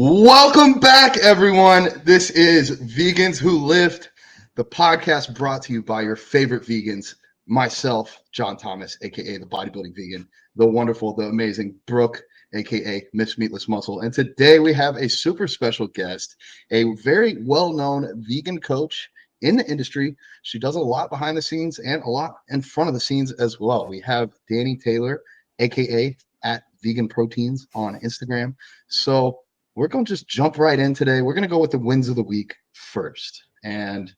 Welcome back, everyone. This is Vegans Who Lift, the podcast brought to you by your favorite vegans, myself, John Thomas, aka the Bodybuilding Vegan, the wonderful, the amazing Brooke, aka Miss Meatless Muscle. And today we have a super special guest, a very well-known vegan coach in the industry. She does a lot behind the scenes and a lot in front of the scenes as well. We have Dani Taylor, aka at Vegan Proteins on Instagram. So we're going to just jump right in today. We're going to go with the wins of the week first. And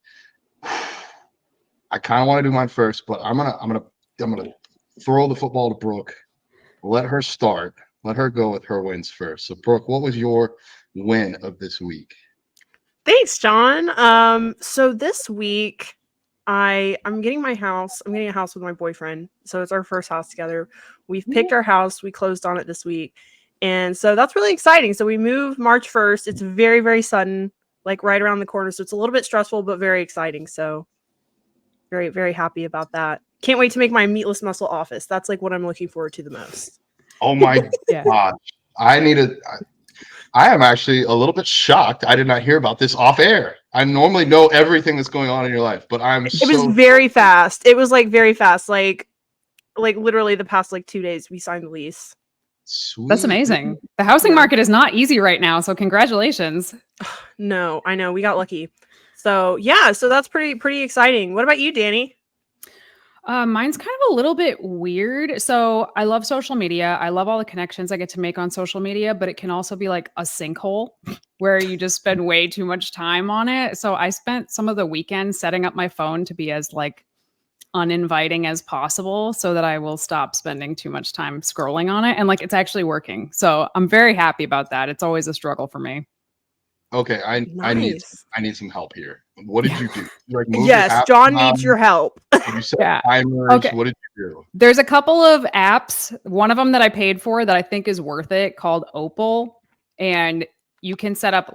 I kind of want to do mine first, but I'm going to throw the football to Brooke. Let her start. Let her go with her wins first. So Brooke, what was your win of this week? Thanks, John. So this week I'm getting my house. I'm getting a house with my boyfriend. So it's our first house together. We've picked our house. We closed on it this week. And so that's really exciting. So we moved March 1st. It's very, very sudden, like right around the corner. So it's a little bit stressful, but very exciting. So very, very happy about that. Can't wait to make my Meatless Muscle office. That's like what I'm looking forward to the most. Oh my gosh. I am actually a little bit shocked. I did not hear about this off air. I normally know everything that's going on in your life, but It was very fast. It was like very fast. Like literally the past 2 days we signed the lease. Sweet. That's amazing. The housing market is not easy right now, so congratulations. No, I know. We got lucky. So yeah, so that's pretty exciting. What about you, Dani? Mine's kind of a little bit weird. So I love social media. I love all the connections I get to make on social media, but it can also be like a sinkhole where you just spend way too much time on it. So I spent some of the weekend setting up my phone to be as uninviting as possible so that I will stop spending too much time scrolling on it. And it's actually working. So I'm very happy about that. It's always a struggle for me. Okay, I need some help here. What did you do? Yes, John needs your help. You set timers. Okay. What did you do? There's a couple of apps. One of them that I paid for that I think is worth it called Opal. And you can set up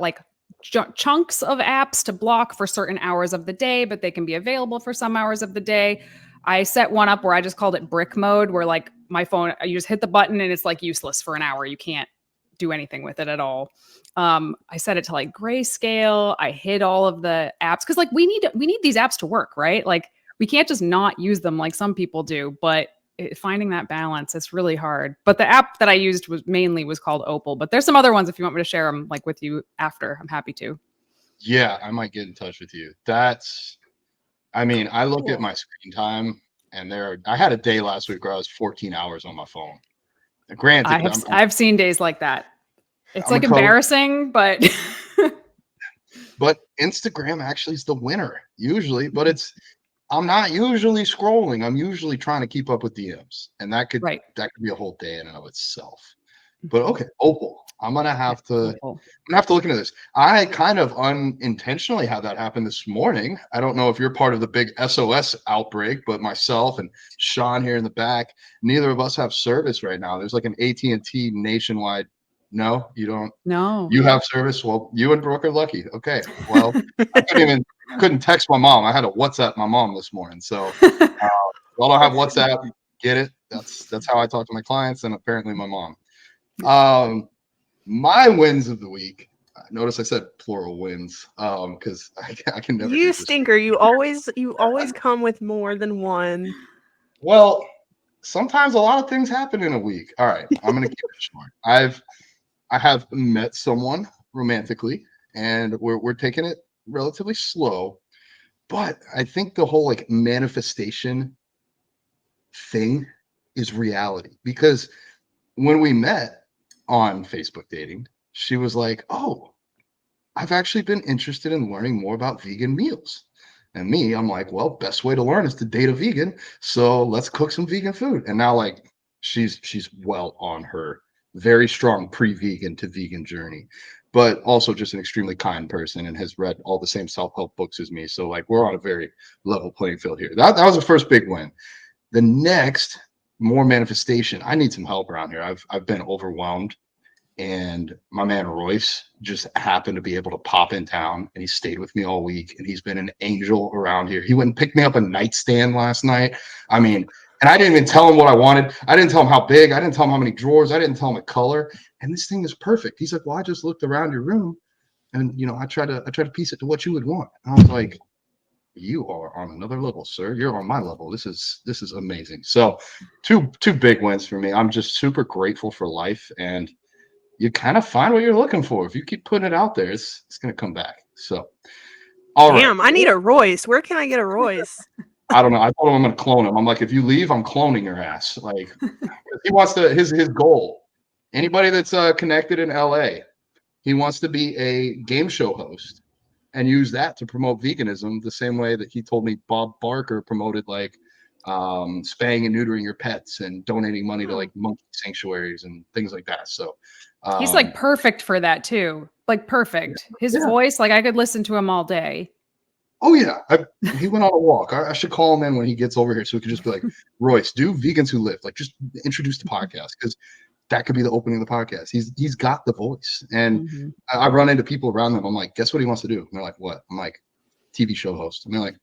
chunks of apps to block for certain hours of the day, but they can be available for some hours of the day. I set one up where I just called it brick mode, where my phone, you just hit the button and it's useless for an hour. You can't do anything with it at all. I set it to grayscale. I hid all of the apps because we need these apps to work, right? We can't just not use them like some people do, but finding that balance is really hard. But the app that I used was called Opal, but there's some other ones if you want me to share them with you after. I'm happy to. Yeah, I might get in touch with you. I look at my screen time and I had a day last week where I was 14 hours on my phone. Granted, I've seen days like that. It's embarrassing, but but Instagram actually is the winner usually, but I'm not usually scrolling. I'm usually trying to keep up with DMs, and that could be a whole day in and of itself. But okay, Opal. I'm gonna have to look into this. I kind of unintentionally had that happen this morning. I don't know if you're part of the big SOS outbreak, but myself and Sean here in the back, neither of us have service right now. There's an AT&T nationwide. No, you don't. No, you have service. Well, you and Brooke are lucky. Okay. Well, I couldn't text my mom. I had to WhatsApp my mom this morning. So y'all don't have WhatsApp. Get it? That's how I talk to my clients and apparently my mom. My wins of the week. Notice I said plural wins because I can never. You stinker. You always come with more than one. Well, sometimes a lot of things happen in a week. All right, I'm gonna keep it short. I have met someone romantically, and we're taking it relatively slow. But I think the whole manifestation thing is reality, because when we met on Facebook dating, she was like, "Oh, I've actually been interested in learning more about vegan meals." And me, I'm like, "Well, best way to learn is to date a vegan. So let's cook some vegan food." And now she's well on her very strong pre-vegan to vegan journey, but also just an extremely kind person and has read all the same self-help books as me. So we're on a very level playing field here. That was the first big win. The next, more manifestation. I need some help around here. I've been overwhelmed, and my man Royce just happened to be able to pop in town, and he stayed with me all week, and he's been an angel around here. He went and picked me up a nightstand last night. And I didn't even tell him what I wanted. I didn't tell him how big. I didn't tell him how many drawers. I didn't tell him the color. And this thing is perfect. He's like, well, I just looked around your room, and I try to piece it to what you would want. And I was like, you are on another level, sir. You're on my level. This is amazing. So two big wins for me. I'm just super grateful for life, and you kind of find what you're looking for. If you keep putting it out there, it's going to come back. So, all Damn, right. I need a Royce. Where can I get a Royce? I don't know. I told him I'm going to clone him. I'm like, if you leave, I'm cloning your ass. Like, he wants to, his goal. Anybody that's connected in LA, he wants to be a game show host and use that to promote veganism the same way that he told me Bob Barker promoted like spaying and neutering your pets and donating money to like monkey sanctuaries and things like that. So he's like perfect for that too. Like perfect. His voice, like I could listen to him all day. Oh yeah, he went on a walk. I should call him in when he gets over here so we can just be like, Royce, do Vegans Who Live. Like just introduce the podcast because that could be the opening of the podcast. He's got the voice. And I run into people around them. I'm like, guess what he wants to do? And they're like, what? I'm like, TV show host. And they're like,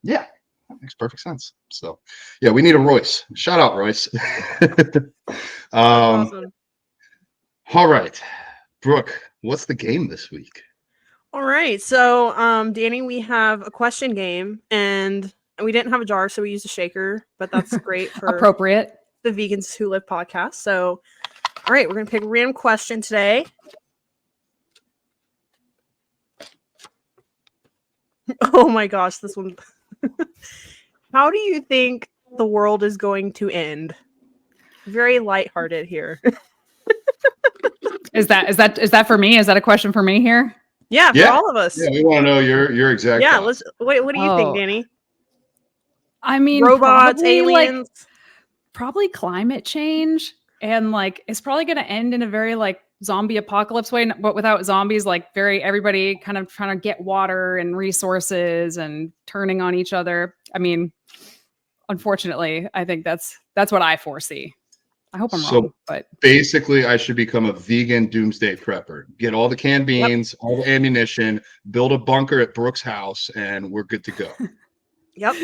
yeah, that makes perfect sense. So yeah, we need a Royce. Shout out, Royce. Awesome. All right. Brooke, what's the game this week? All right. So Danny, we have a question game, and we didn't have a jar, so we used a shaker, but that's great for appropriate. The Vegans Who Live podcast. So all right, we're gonna pick a random question today. Oh my gosh, this one. How do you think the world is going to end? Very lighthearted here. Is that for me? Is that a question for me here? Yeah, for all of us. Yeah, we want to know your exact. Yeah, let's wait. What do you think, Danny? I mean, robots, aliens, probably climate change, and like it's probably going to end in a very like zombie apocalypse way, but without zombies. Like everybody kind of trying to get water and resources and turning on each other. I mean, unfortunately, I think that's what I foresee. I hope I'm wrong, but basically I should become a vegan doomsday prepper. Get all the canned beans, all the ammunition, build a bunker at Brooke's house, and we're good to go. Yep.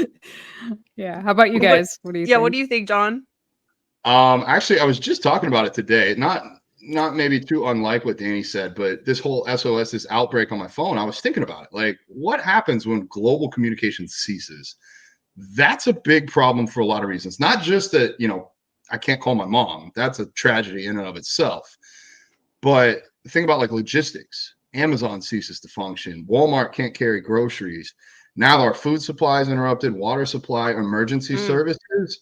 Yeah. How about you guys? What do you think? What do you think, John? Actually, I was just talking about it today. Not maybe too unlike what Danny said, but this whole SOS, this outbreak on my phone, I was thinking about it. Like, what happens when global communication ceases? That's a big problem for a lot of reasons. Not just that, I can't call my mom. That's a tragedy in and of itself. But think about like logistics. Amazon ceases to function. Walmart can't carry groceries. Now our food supply is interrupted, water supply, emergency services.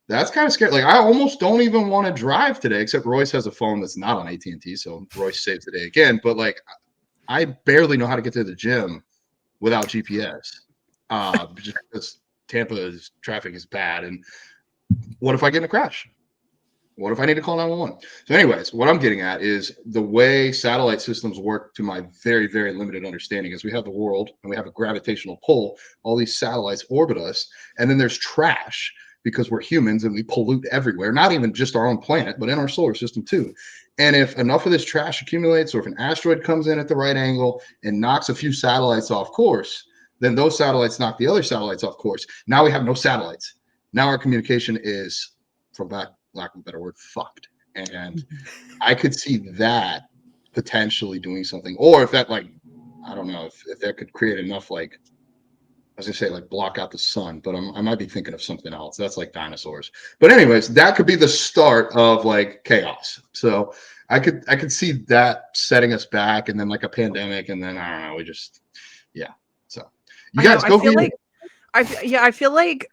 That's kind of scary. Like I almost don't even want to drive today, except Royce has a phone that's not on AT&T, so Royce saves the day again. But like I barely know how to get to the gym without GPS. Just because Tampa's traffic is bad. And what if I get in a crash? What if I need to call 911? So anyways, what I'm getting at is the way satellite systems work, to my very, very limited understanding, is we have the world and we have a gravitational pull. All these satellites orbit us. And then there's trash because we're humans and we pollute everywhere, not even just our own planet, but in our solar system too. And if enough of this trash accumulates, or if an asteroid comes in at the right angle and knocks a few satellites off course, then those satellites knock the other satellites off course. Now we have no satellites. Now our communication is, for lack of a better word, fucked. And I could see that potentially doing something. Or if that, like, I don't know, if that could create enough, like, I was gonna say like block out the sun, but I might be thinking of something else. That's like dinosaurs. But anyways, that could be the start of like chaos. So I could see that setting us back, and then like a pandemic, and then I don't know, we just So you guys go. I feel like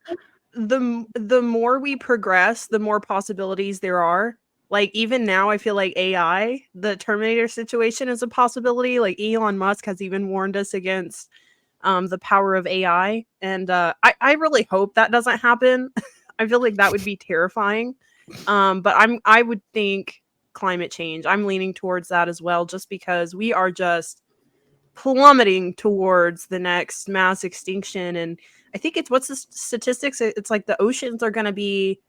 the more we progress, the more possibilities there are. Like even now, I feel like AI, the Terminator situation, is a possibility. Like Elon Musk has even warned us against the power of AI, and I really hope that doesn't happen. I feel like that would be terrifying. But I would think climate change. I'm leaning towards that as well, just because we are just plummeting towards the next mass extinction. And I think what's the statistics? It's like the oceans are going to be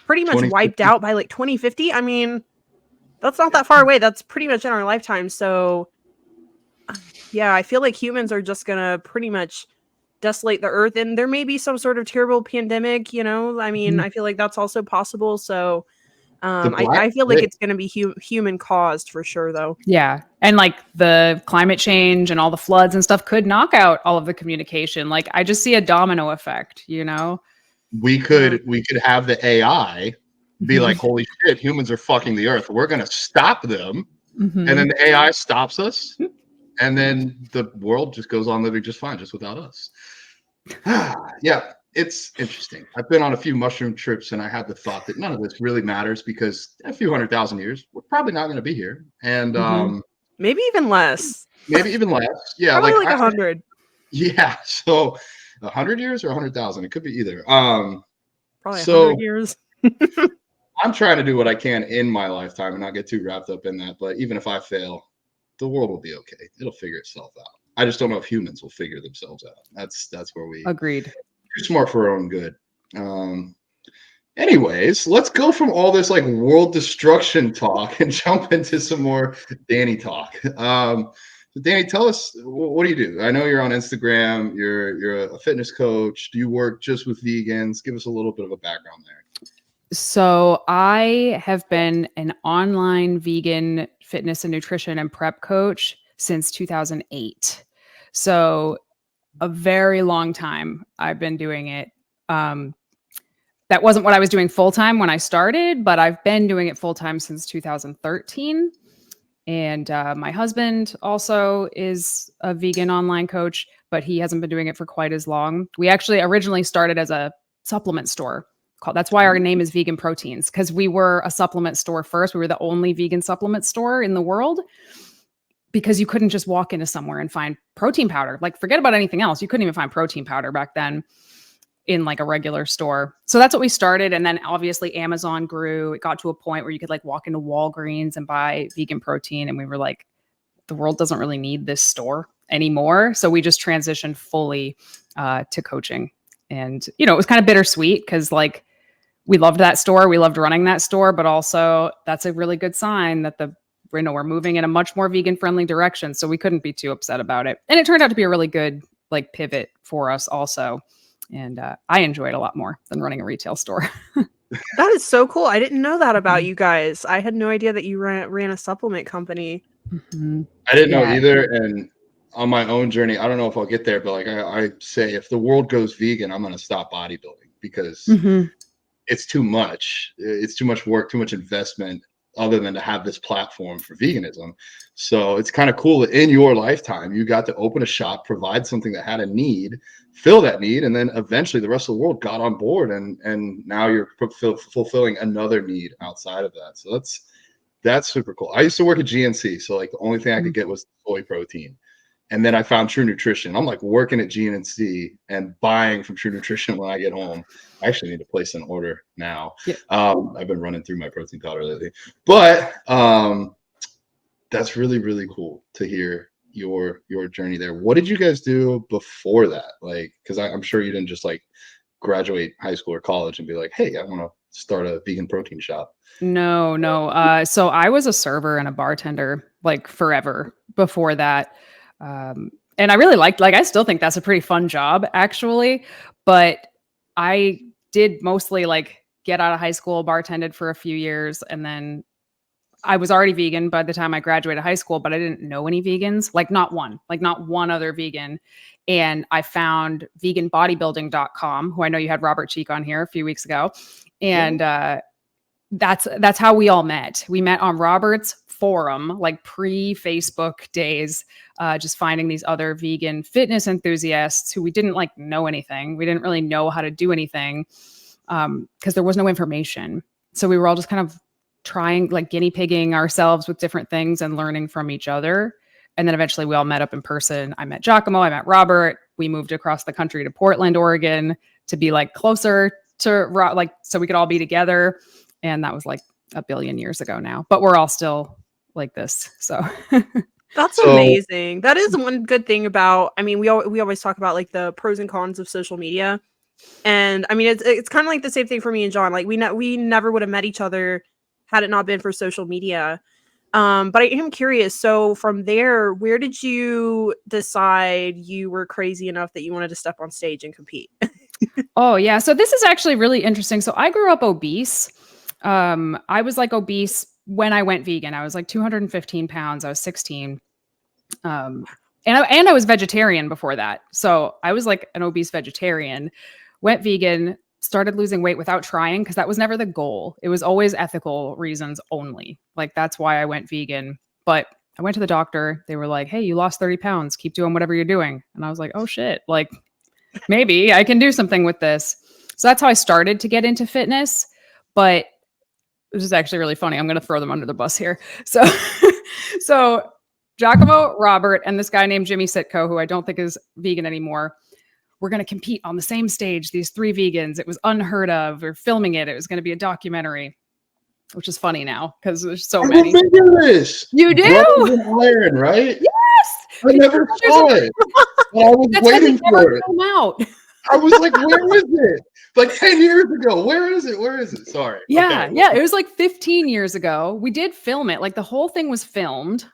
pretty much wiped out by like 2050. I mean, that's not that far away. That's pretty much in our lifetime. So yeah, I feel like humans are just going to pretty much desolate the earth, and there may be some sort of terrible pandemic, you know. I mean, I feel like that's also possible. So I feel like it's going to be human caused for sure, though. Yeah. And like the climate change and all the floods and stuff could knock out all of the communication. Like I just see a domino effect, you know? We could have the AI be like, holy shit, humans are fucking the earth. We're going to stop them. And then the AI stops us. And then the world just goes on living just fine, just without us. Yeah, it's interesting. I've been on a few mushroom trips, and I had the thought that none of this really matters because in a few 100,000 years, we're probably not going to be here. And maybe even less. Maybe even less. Yeah, probably like 100. Yeah, so 100 years or 100,000. It could be either. Probably 100 years. I'm trying to do what I can in my lifetime and not get too wrapped up in that. But even if I fail, the world will be okay. It'll figure itself out. I just don't know if humans will figure themselves out. That's where we agreed. Too smart for our own good. Anyways, let's go from all this like world destruction talk and jump into some more Dani talk. So Dani, tell us, what do you do? I know you're on Instagram. You're a fitness coach. Do you work just with vegans? Give us a little bit of a background there. So I have been an online vegan fitness and nutrition and prep coach since 2008. So a very long time I've been doing it. That wasn't what I was doing full-time when I started, but I've been doing it full-time since 2013. And my husband also is a vegan online coach, but he hasn't been doing it for quite as long. We actually originally started as a supplement store. That's why our name is Vegan Proteins, because we were a supplement store first. We were the only vegan supplement store in the world, because you couldn't just walk into somewhere and find protein powder. Like, forget about anything else. You couldn't even find protein powder back then in like a regular store. So that's what we started. And then obviously Amazon grew. It got to a point where you could like walk into Walgreens and buy vegan protein. And we were like, the world doesn't really need this store anymore. So we just transitioned fully to coaching. And, you know, it was kind of bittersweet because like we loved that store. We loved running that store, but also that's a really good sign that we're moving in a much more vegan friendly direction. So we couldn't be too upset about it. And it turned out to be a really good like pivot for us also. And I enjoy it a lot more than running a retail store. That is so cool. I didn't know that about you guys. I had no idea that you ran a supplement company. I didn't know either. And on my own journey, I don't know if I'll get there, but like I say, if the world goes vegan, I'm going to stop bodybuilding because it's too much. It's too much work, too much investment, other than to have this platform for veganism. So it's kind of cool that in your lifetime, you got to open a shop, provide something that had a need, fill that need, and then eventually the rest of the world got on board, and now you're fulfilling another need outside of that. So that's super cool. I used to work at GNC, so like the only thing I could get was soy protein. And then I found True Nutrition. I'm like working at GNC and buying from True Nutrition when I get home. I actually need to place an order now. Yeah. I've been running through my protein powder lately, but that's really, really cool to hear your journey there. What did you guys do before that? Like, because I'm sure you didn't just like graduate high school or college and be like, hey, I want to start a vegan protein shop. No. So I was a server and a bartender like forever before that. And I really I still think that's a pretty fun job actually, but I did mostly like get out of high school, bartended for a few years. And then I was already vegan by the time I graduated high school, but I didn't know any vegans, like not one other vegan. And I found veganbodybuilding.com, who I know you had Robert Cheek on here a few weeks ago. And, that's how we all met. We met on Robert's forum, like pre-Facebook days, just finding these other vegan fitness enthusiasts who we didn't like know anything. We didn't really know how to do anything because there was no information. So we were all just kind of trying, like guinea pigging ourselves with different things and learning from each other. And then eventually we all met up in person. I met Giacomo, I met Robert. We moved across the country to Portland, Oregon to be like closer to like, so we could all be together. And that was like a billion years ago now, but we're all still like this. So that's amazing. That is one good thing about, I mean, we always talk about like the pros and cons of social media. And I mean, it's kind of like the same thing for me and John. Like we never would have met each other had it not been for social media. But I am curious. So from there, where did you decide you were crazy enough that you wanted to step on stage and compete? Oh yeah. So this is actually really interesting. So I grew up obese. I was like obese when I went vegan. I was like 215 pounds. I was 16. And I was vegetarian before that. So I was like an obese vegetarian, went vegan, started losing weight without trying because that was never the goal. It was always ethical reasons only. Like that's why I went vegan. But I went to the doctor. They were like, hey, you lost 30 pounds. Keep doing whatever you're doing. And I was like, oh shit. Like maybe I can do something with this. So that's how I started to get into fitness. But this is actually really funny. I'm going to throw them under the bus here. So Giacomo, Robert, and this guy named Jimmy Sitko, who I don't think is vegan anymore, we're going to compete on the same stage, these three vegans. It was unheard of. We're filming it. It was going to be a documentary, which is funny now because there's so many. This. You do? Iron, right? Yes. I never saw it. I was waiting for it. Come out. I was like, where is it? Like 10 years ago. Where is it? Where is it? Sorry. Yeah. Okay. Yeah. It was like 15 years ago. We did film it. Like the whole thing was filmed.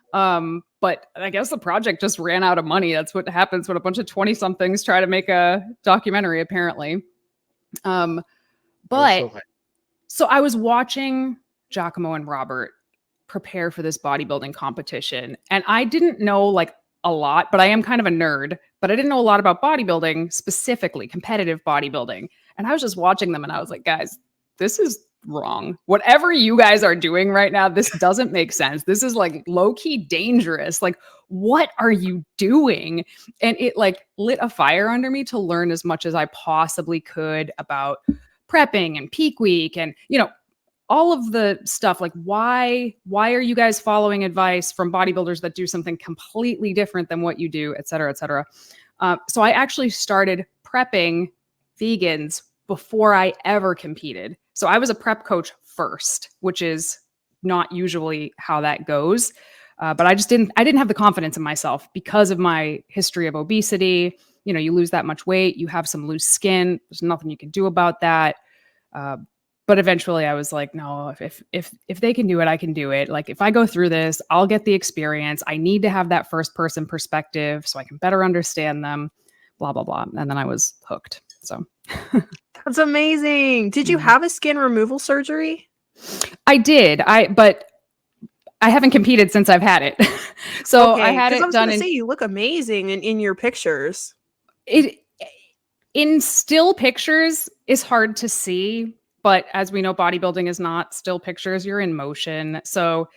But I guess the project just ran out of money. That's what happens when a bunch of 20-somethings try to make a documentary, apparently. But so I was watching Giacomo and Robert prepare for this bodybuilding competition. And I didn't know like a lot, but I am kind of a nerd, but I didn't know a lot about bodybuilding, specifically competitive bodybuilding. And I was just watching them and I was like, guys, this is wrong. Whatever you guys are doing right now, this doesn't make sense. This is like low-key dangerous. Like, what are you doing? And it like lit a fire under me to learn as much as I possibly could about prepping and peak week and, all of the stuff. Like, why are you guys following advice from bodybuilders that do something completely different than what you do, et cetera, et cetera. So I actually started prepping vegans before I ever competed. So I was a prep coach first, which is not usually how that goes. But I didn't have the confidence in myself because of my history of obesity. You lose that much weight, you have some loose skin. There's nothing you can do about that. But eventually I was like, no, if they can do it, I can do it. Like if I go through this, I'll get the experience. I need to have that first person perspective so I can better understand them, blah, blah, blah. And then I was hooked. So that's amazing. Did you have a skin removal surgery? I did. But I haven't competed since I've had it. So okay, I had it done. Say you look amazing in your pictures. In still pictures is hard to see. But as we know, bodybuilding is not still pictures. You're in motion. So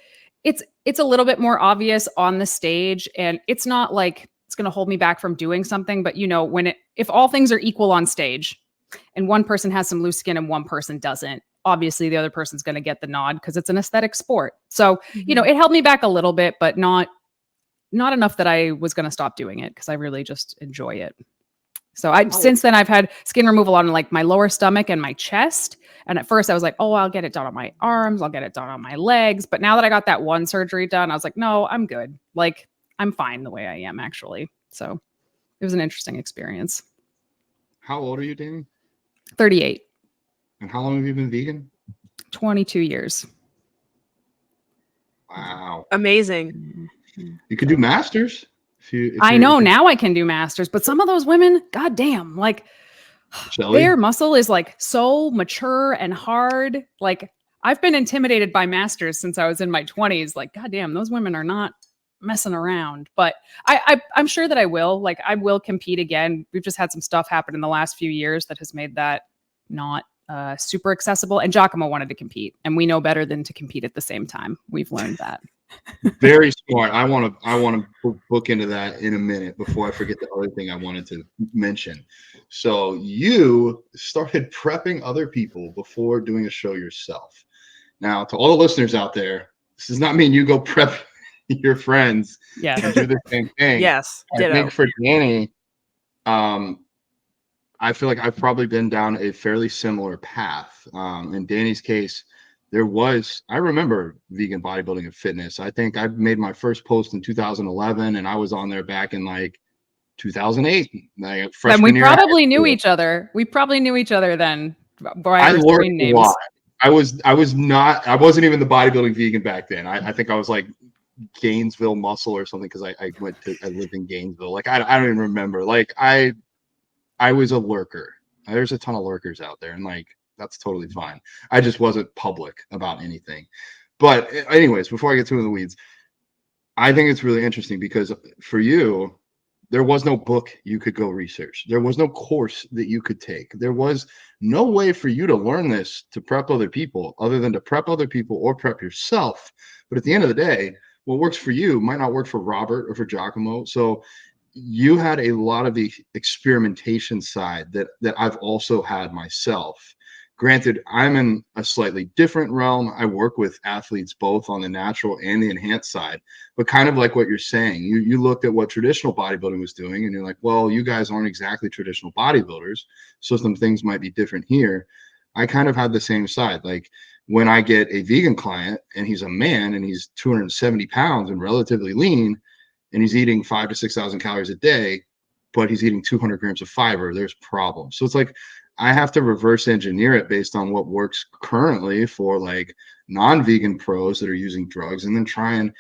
it's a little bit more obvious on the stage. And it's not like it's going to hold me back from doing something. But if all things are equal on stage and one person has some loose skin and one person doesn't, obviously the other person's going to get the nod because it's an aesthetic sport. So, it held me back a little bit, but not enough that I was going to stop doing it because I really just enjoy it. So since then I've had skin removal on like my lower stomach and my chest. And at first I was like, oh, I'll get it done on my arms. I'll get it done on my legs. But now that I got that one surgery done, I was like, no, I'm good. Like I'm fine the way I am actually. So it was an interesting experience. How old are you, Dani? 38. And how long have you been vegan? 22 years. Wow. Amazing. You could do masters. I know now I can do masters, but some of those women, goddamn, like their muscle is like so mature and hard. Like I've been intimidated by masters since I was in my 20s. Like, goddamn, those women are not messing around. But I'm sure that I will. Like, I will compete again. We've just had some stuff happen in the last few years that has made that not super accessible. And Giacomo wanted to compete, and we know better than to compete at the same time. We've learned that. Very smart. I want to book into that in a minute before I forget the other thing I wanted to mention. So you started prepping other people before doing a show yourself. Now, to all the listeners out there, this does not mean you go prep your friends and do the same thing. Yes. I think for Dani, I feel like I've probably been down a fairly similar path. In Dani's case, I remember vegan bodybuilding and fitness. I think I made my first post in 2011 and I was on there back in like 2008. Like and we probably knew each other. We probably knew each other then. I learned a lot. I wasn't even the bodybuilding vegan back then. I think I was like Gainesville Muscle or something, because I lived in Gainesville. Like I don't even remember. Like I was a lurker. There's a ton of lurkers out there, and like that's totally fine. I just wasn't public about anything. But anyways, before I get too in the weeds, I think it's really interesting because for you, there was no book you could go research. There was no course that you could take. There was no way for you to learn this to prep other people other than to prep other people or prep yourself. But at the end of the day, what works for you might not work for Robert or for Giacomo. So you had a lot of the experimentation side that I've also had myself. Granted, I'm in a slightly different realm. I work with athletes both on the natural and the enhanced side, but kind of like what you're saying, you looked at what traditional bodybuilding was doing and you're like, well, you guys aren't exactly traditional bodybuilders, so some things might be different here. I kind of had the same side. Like when I get a vegan client and he's a man and he's 270 pounds and relatively lean, and he's eating 5,000 to 6,000 calories a day, but he's eating 200 grams of fiber, there's problems. So it's like, I have to reverse engineer it based on what works currently for like non-vegan pros that are using drugs, and then try and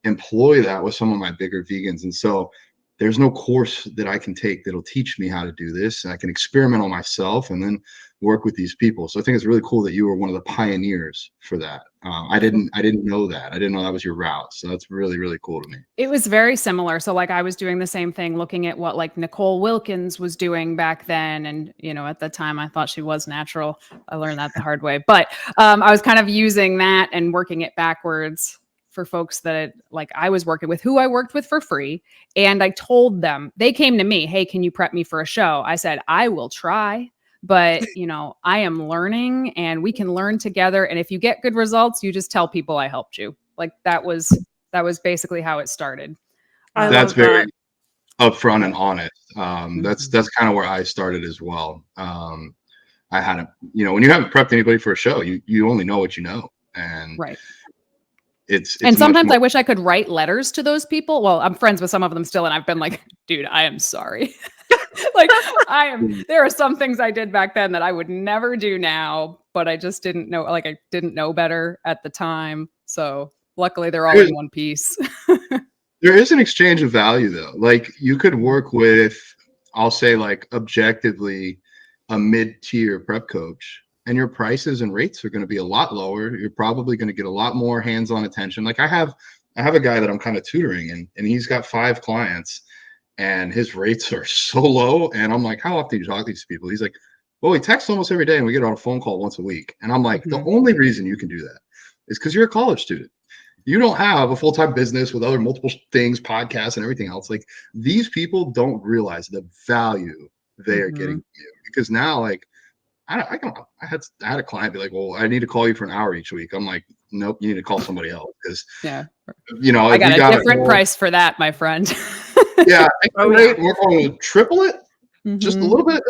employ that with some of my bigger vegans. And so there's no course that I can take that'll teach me how to do this. And I can experiment on myself and then work with these people. So I think it's really cool that you were one of the pioneers for that. I didn't know that. I didn't know that was your route. So that's really, really cool to me. It was very similar. So like I was doing the same thing, looking at what like Nicole Wilkins was doing back then. And, you know, at the time I thought she was natural. I learned that the hard way, but I was kind of using that and working it backwards for folks that like I was working with, who I worked with for free. And I told them, they came to me, hey, can you prep me for a show? I said, I will try. But, you know, I am learning and we can learn together. And if you get good results, you just tell people I helped you. Like that was basically how it started. That's very upfront and honest. That's kind of where I started as well. I had a, you know, when you haven't prepped anybody for a show, you only know what you know. And right. It's and sometimes I wish I could write letters to those people. Well, I'm friends with some of them still. And I've been like, dude, I am sorry. Like there are some things I did back then that I would never do now, but I just didn't know, like I didn't know better at the time. So luckily they're all in one piece. There is an exchange of value though. Like you could work with, I'll say like objectively a mid-tier prep coach, and your prices and rates are going to be a lot lower. You're probably going to get a lot more hands-on attention. Like I have a guy that I'm kind of tutoring and he's got 5 clients. And his rates are so low. And I'm like, how often do you talk to these people? He's like, well, we text almost every day and we get on a phone call once a week. And I'm like, the only reason you can do that is because you're a college student. You don't have a full-time business with other multiple things, podcasts and everything else. Like these people don't realize the value they are getting from you. Because now, like, I had a client be like, well, I need to call you for an hour each week. I'm like, nope, you need to call somebody else. Because, you know, I got a different price for that, my friend. Yeah, we're going to triple it just a little bit.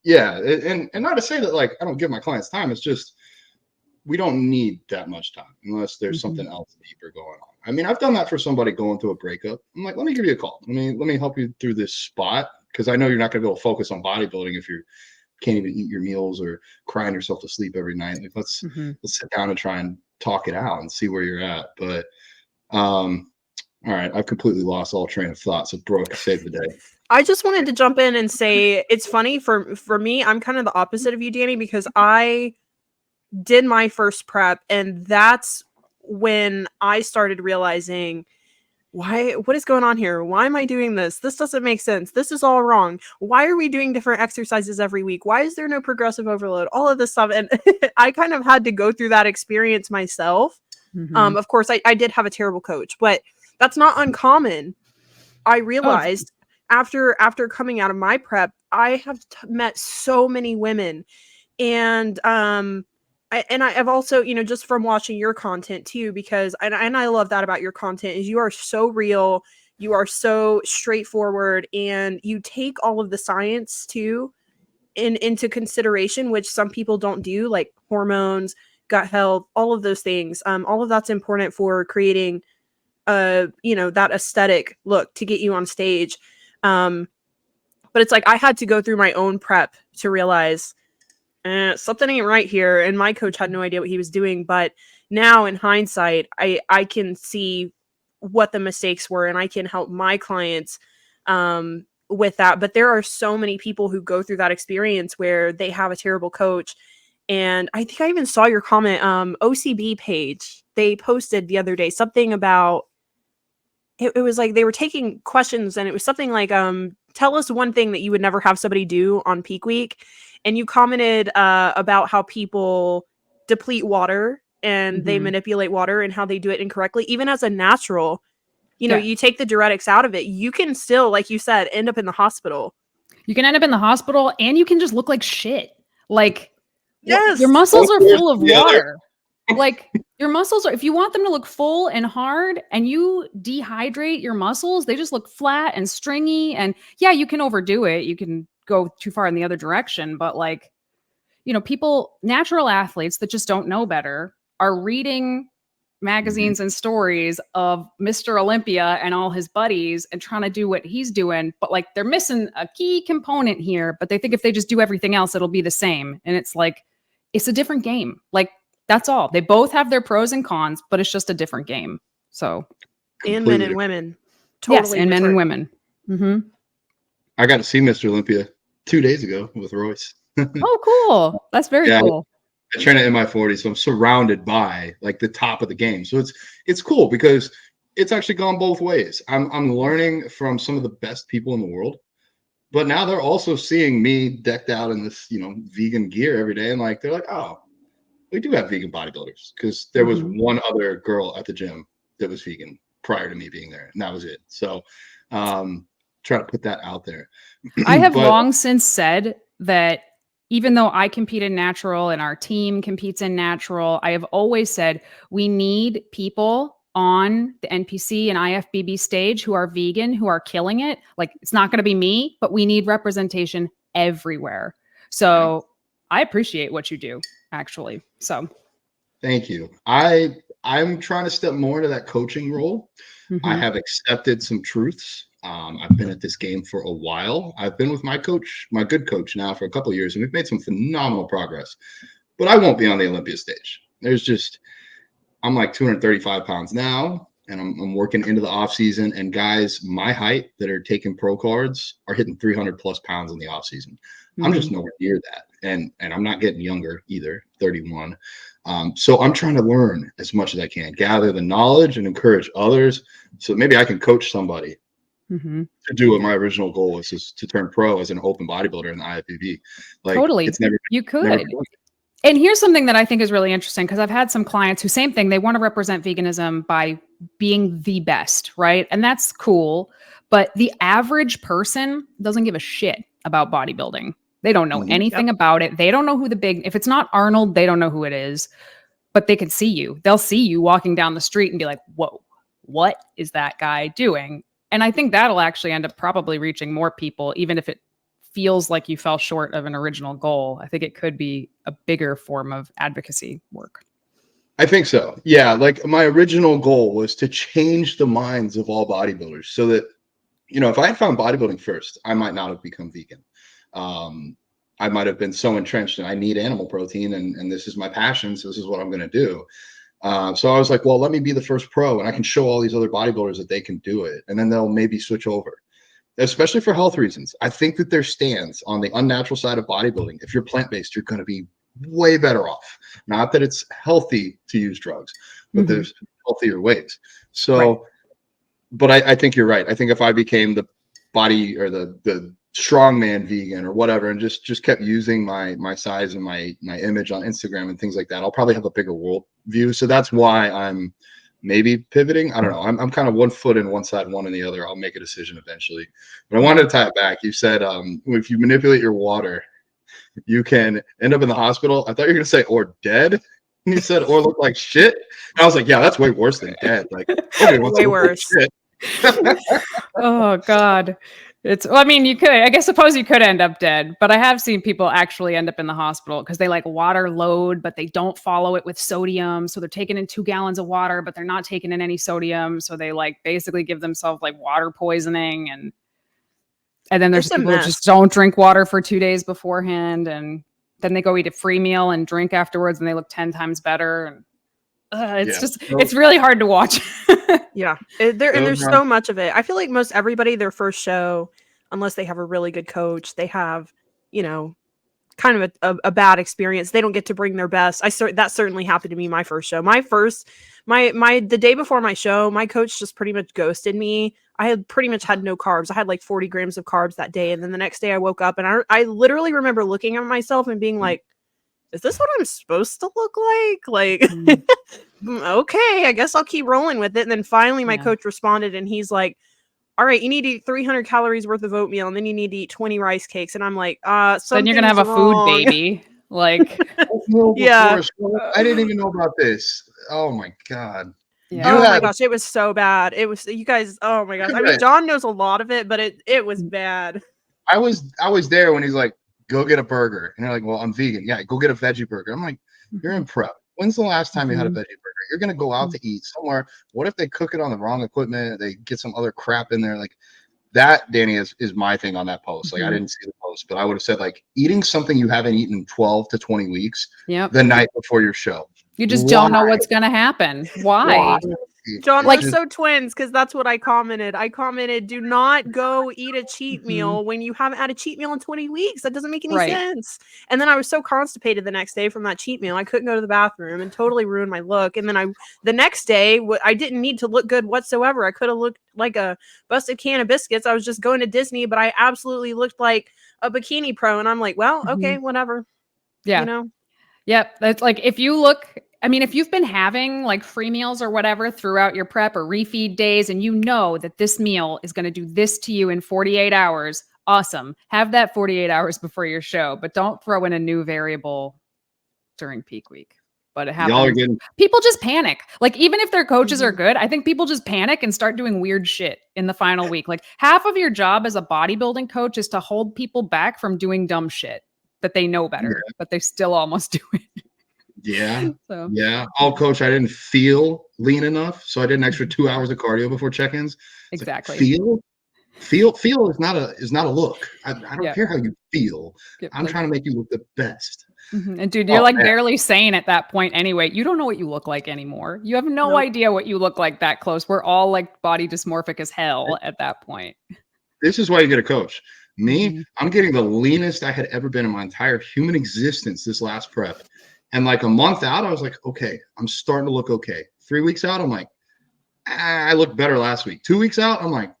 Yeah, and not to say that like I don't give my clients time. It's just we don't need that much time unless there's something else deeper going on. I mean, I've done that for somebody going through a breakup. I'm like, let me give you a call. Let me help you through this spot, because I know you're not going to be able to focus on bodybuilding if you can't even eat your meals or crying yourself to sleep every night. Like let's sit down and try and talk it out and see where you're at. But all right, I've completely lost all train of thought. So Brooke, save the day. I just wanted to jump in and say it's funny for me. I'm kind of the opposite of you, Dani, because I did my first prep, and that's when I started realizing what is going on here? Why am I doing this? This doesn't make sense. This is all wrong. Why are we doing different exercises every week? Why is there no progressive overload? All of this stuff. And I kind of had to go through that experience myself. Of course, I did have a terrible coach, but that's not uncommon. I realized after coming out of my prep, I have met so many women, and I've also, you know, just from watching your content too, because and I love that about your content is you are so real, you are so straightforward, and you take all of the science too into consideration, which some people don't do, like hormones, gut health, all of those things. All of that's important for creating you know, that aesthetic look to get you on stage. But it's like I had to go through my own prep to realize something ain't right here. And my coach had no idea what he was doing. But now in hindsight, I can see what the mistakes were, and I can help my clients with that. But there are so many people who go through that experience where they have a terrible coach. And I think I even saw your comment, OCB page. They posted the other day something about, it was like they were taking questions, and it was something like, tell us one thing that you would never have somebody do on peak week. And you commented about how people deplete water and they manipulate water and how they do it incorrectly. Even as a natural, you know, you take the diuretics out of it, you can still, like you said, end up in the hospital. You can end up in the hospital, and you can just look like shit. Like, yes, your muscles are full of water. Like, your muscles are, if you want them to look full and hard and you dehydrate your muscles, they just look flat and stringy. And yeah, you can overdo it. You can go too far in the other direction. But like, you know, people, natural athletes that just don't know better are reading magazines and stories of Mr. Olympia and all his buddies and trying to do what he's doing. But like, they're missing a key component here, but they think if they just do everything else, it'll be the same. And it's like, it's a different game. Like, that's all. They both have their pros and cons, but it's just a different game. So, and men and women. Totally. Yes, and men and women. Mm-hmm. I got to see Mr. Olympia 2 days ago with Royce. Oh, cool. That's very cool. I train at MI40, so I'm surrounded by like the top of the game. So it's cool because it's actually gone both ways. I'm learning from some of the best people in the world, but now they're also seeing me decked out in this, you know, vegan gear every day, and like they're like, oh, we do have vegan bodybuilders, because there was one other girl at the gym that was vegan prior to me being there, and that was it. So try to put that out there. I have long since said that even though I compete in natural and our team competes in natural, I have always said we need people on the NPC and IFBB stage who are vegan, who are killing it. Like, it's not going to be me, but we need representation everywhere. So I appreciate what you do, actually. So thank you. I'm trying to step more into that coaching role. I have accepted some truths. I've been at this game for a while. I've been with my coach, my good coach, now for a couple of years, and we've made some phenomenal progress. But I won't be on the Olympia stage. I'm like 235 pounds now, and I'm working into the off season. And guys my height that are taking pro cards are hitting 300 plus pounds in the off season. I'm just nowhere near that, and I'm not getting younger either. 31. So I'm trying to learn as much as I can, gather the knowledge, and encourage others, so maybe I can coach somebody to do what my original goal was, is to turn pro as an open bodybuilder in the IFBB. Like, totally, you could. And here's something that I think is really interesting, because I've had some clients who, same thing, they want to represent veganism by being the best, right? And that's cool. But the average person doesn't give a shit about bodybuilding. They don't know anything about it. They don't know who if it's not Arnold, they don't know who it is, but they can see you. They'll see you walking down the street and be like, whoa, what is that guy doing? And I think that'll actually end up probably reaching more people, even if it feels like you fell short of an original goal. I think it could be a bigger form of advocacy work. I think so. Yeah. Like, my original goal was to change the minds of all bodybuilders, so that, you know, if I had found bodybuilding first, I might not have become vegan. I might have been so entrenched and I need animal protein, and this is my passion, so this is what I'm going to do. So I was like, well, let me be the first pro, and I can show all these other bodybuilders that they can do it, and then they'll maybe switch over, especially for health reasons. I think that there's stands on the unnatural side of bodybuilding. If you're plant-based, you're going to be way better off. Not that it's healthy to use drugs, but there's healthier ways. So, but I think you're right. I think if I became the body, or the strongman vegan or whatever, and just kept using my size and my image on Instagram and things like that, I'll probably have a bigger world view. So that's why I'm maybe pivoting. I don't know. I'm kind of 1 foot in one side, one in the other. I'll make a decision eventually. But I wanted to tie it back. You said if you manipulate your water, you can end up in the hospital. I thought you were gonna say or dead. And you said or look like shit. And I was like, yeah, that's way worse than dead. Like, okay, way worse. Like shit. Oh God. I mean, suppose you could end up dead, but I have seen people actually end up in the hospital because they like water load, but they don't follow it with sodium. So they're taking in 2 gallons of water, but they're not taking in any sodium. So they like basically give themselves like water poisoning. And then there's people who just don't drink water for 2 days beforehand. And then they go eat a free meal and drink afterwards and they look 10 times better. And it's really hard to watch. Yeah. There's so much of it. I feel like most everybody, their first show, unless they have a really good coach, they have, kind of a bad experience. They don't get to bring their best. That certainly happened to me my first show. The day before my show, my coach just pretty much ghosted me. I had pretty much had no carbs. I had like 40 grams of carbs that day. And then the next day I woke up and I literally remember looking at myself and being like, is this what I'm supposed to look like? Okay, I guess I'll keep rolling with it. And then finally my coach responded and he's like, all right, you need to eat 300 calories worth of oatmeal and then you need to eat 20 rice cakes. And I'm like, then you're going to have a food baby. Like, yeah. I didn't even know about this. Oh my God. Yeah. My gosh, it was so bad. It was, you guys, oh my gosh. I mean, John knows a lot of it, but it was bad. I was there when he's like, go get a burger. And you're like, well, I'm vegan. Yeah, go get a veggie burger. I'm like, you're in prep. When's the last time you had a veggie burger? You're going to go out to eat somewhere. What if they cook it on the wrong equipment? They get some other crap in there. Like that, Danny, is my thing on that post. Like I didn't see the post, but I would have said like eating something you haven't eaten 12 to 20 weeks the night before your show. You just don't know what's going to happen. Why? John, we're so twins because that's what I commented. Do not go eat a cheat meal when you haven't had a cheat meal in 20 weeks. That doesn't make any sense. And then I was so constipated the next day from that cheat meal. I couldn't go to the bathroom and totally ruined my look. And then the next day, I didn't need to look good whatsoever. I could have looked like a busted can of biscuits. I was just going to Disney, but I absolutely looked like a bikini pro. And I'm like, well, okay, whatever. Yeah. Yep. That's like, if you've been having like free meals or whatever throughout your prep or refeed days, and you know that this meal is going to do this to you in 48 hours, awesome. Have that 48 hours before your show, but don't throw in a new variable during peak week. But it happens. People just panic. Like, even if their coaches are good, I think people just panic and start doing weird shit in the final week. Like, half of your job as a bodybuilding coach is to hold people back from doing dumb shit that they know better, but they still almost do it. Yeah. Oh, coach, I didn't feel lean enough, so I did an extra 2 hours of cardio before check-ins. Exactly. Like, feel is not a look. I don't care how you feel. I'm trying to make you look the best. And dude, you're barely sane at that point anyway. You don't know what you look like anymore. You have no idea what you look like that close. We're all like body dysmorphic as hell at that point. This is why you get a coach. Me, I'm getting the leanest I had ever been in my entire human existence this last prep. And like a month out, I was like, okay, I'm starting to look okay. 3 weeks out, I'm like, I looked better last week. 2 weeks out, I'm like,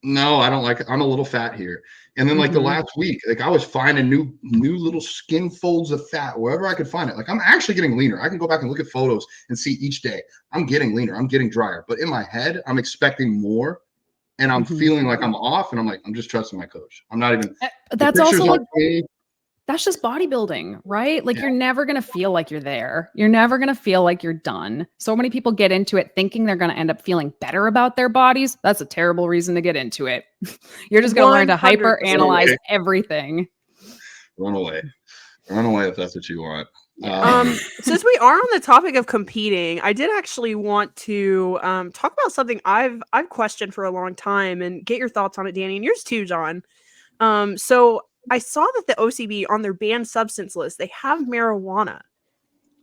no, I don't like it. I'm a little fat here. And then like the last week, like I was finding new little skin folds of fat wherever I could find it. Like I'm actually getting leaner. I can go back and look at photos and see each day I'm getting leaner. I'm getting drier. But in my head, I'm expecting more. And I'm feeling like I'm off. And I'm like, I'm just trusting my coach. I'm not even. That's also like, that's just bodybuilding, right? Like you're never going to feel like you're there. You're never going to feel like you're done. So many people get into it thinking they're going to end up feeling better about their bodies. That's a terrible reason to get into it. You're just going to learn to hyper analyze everything. Run away if that's what you want. Since we are on the topic of competing, I did actually want to talk about something I've questioned for a long time and get your thoughts on it, Danny, and yours too, John. So I saw that the OCB on their banned substance list, they have marijuana.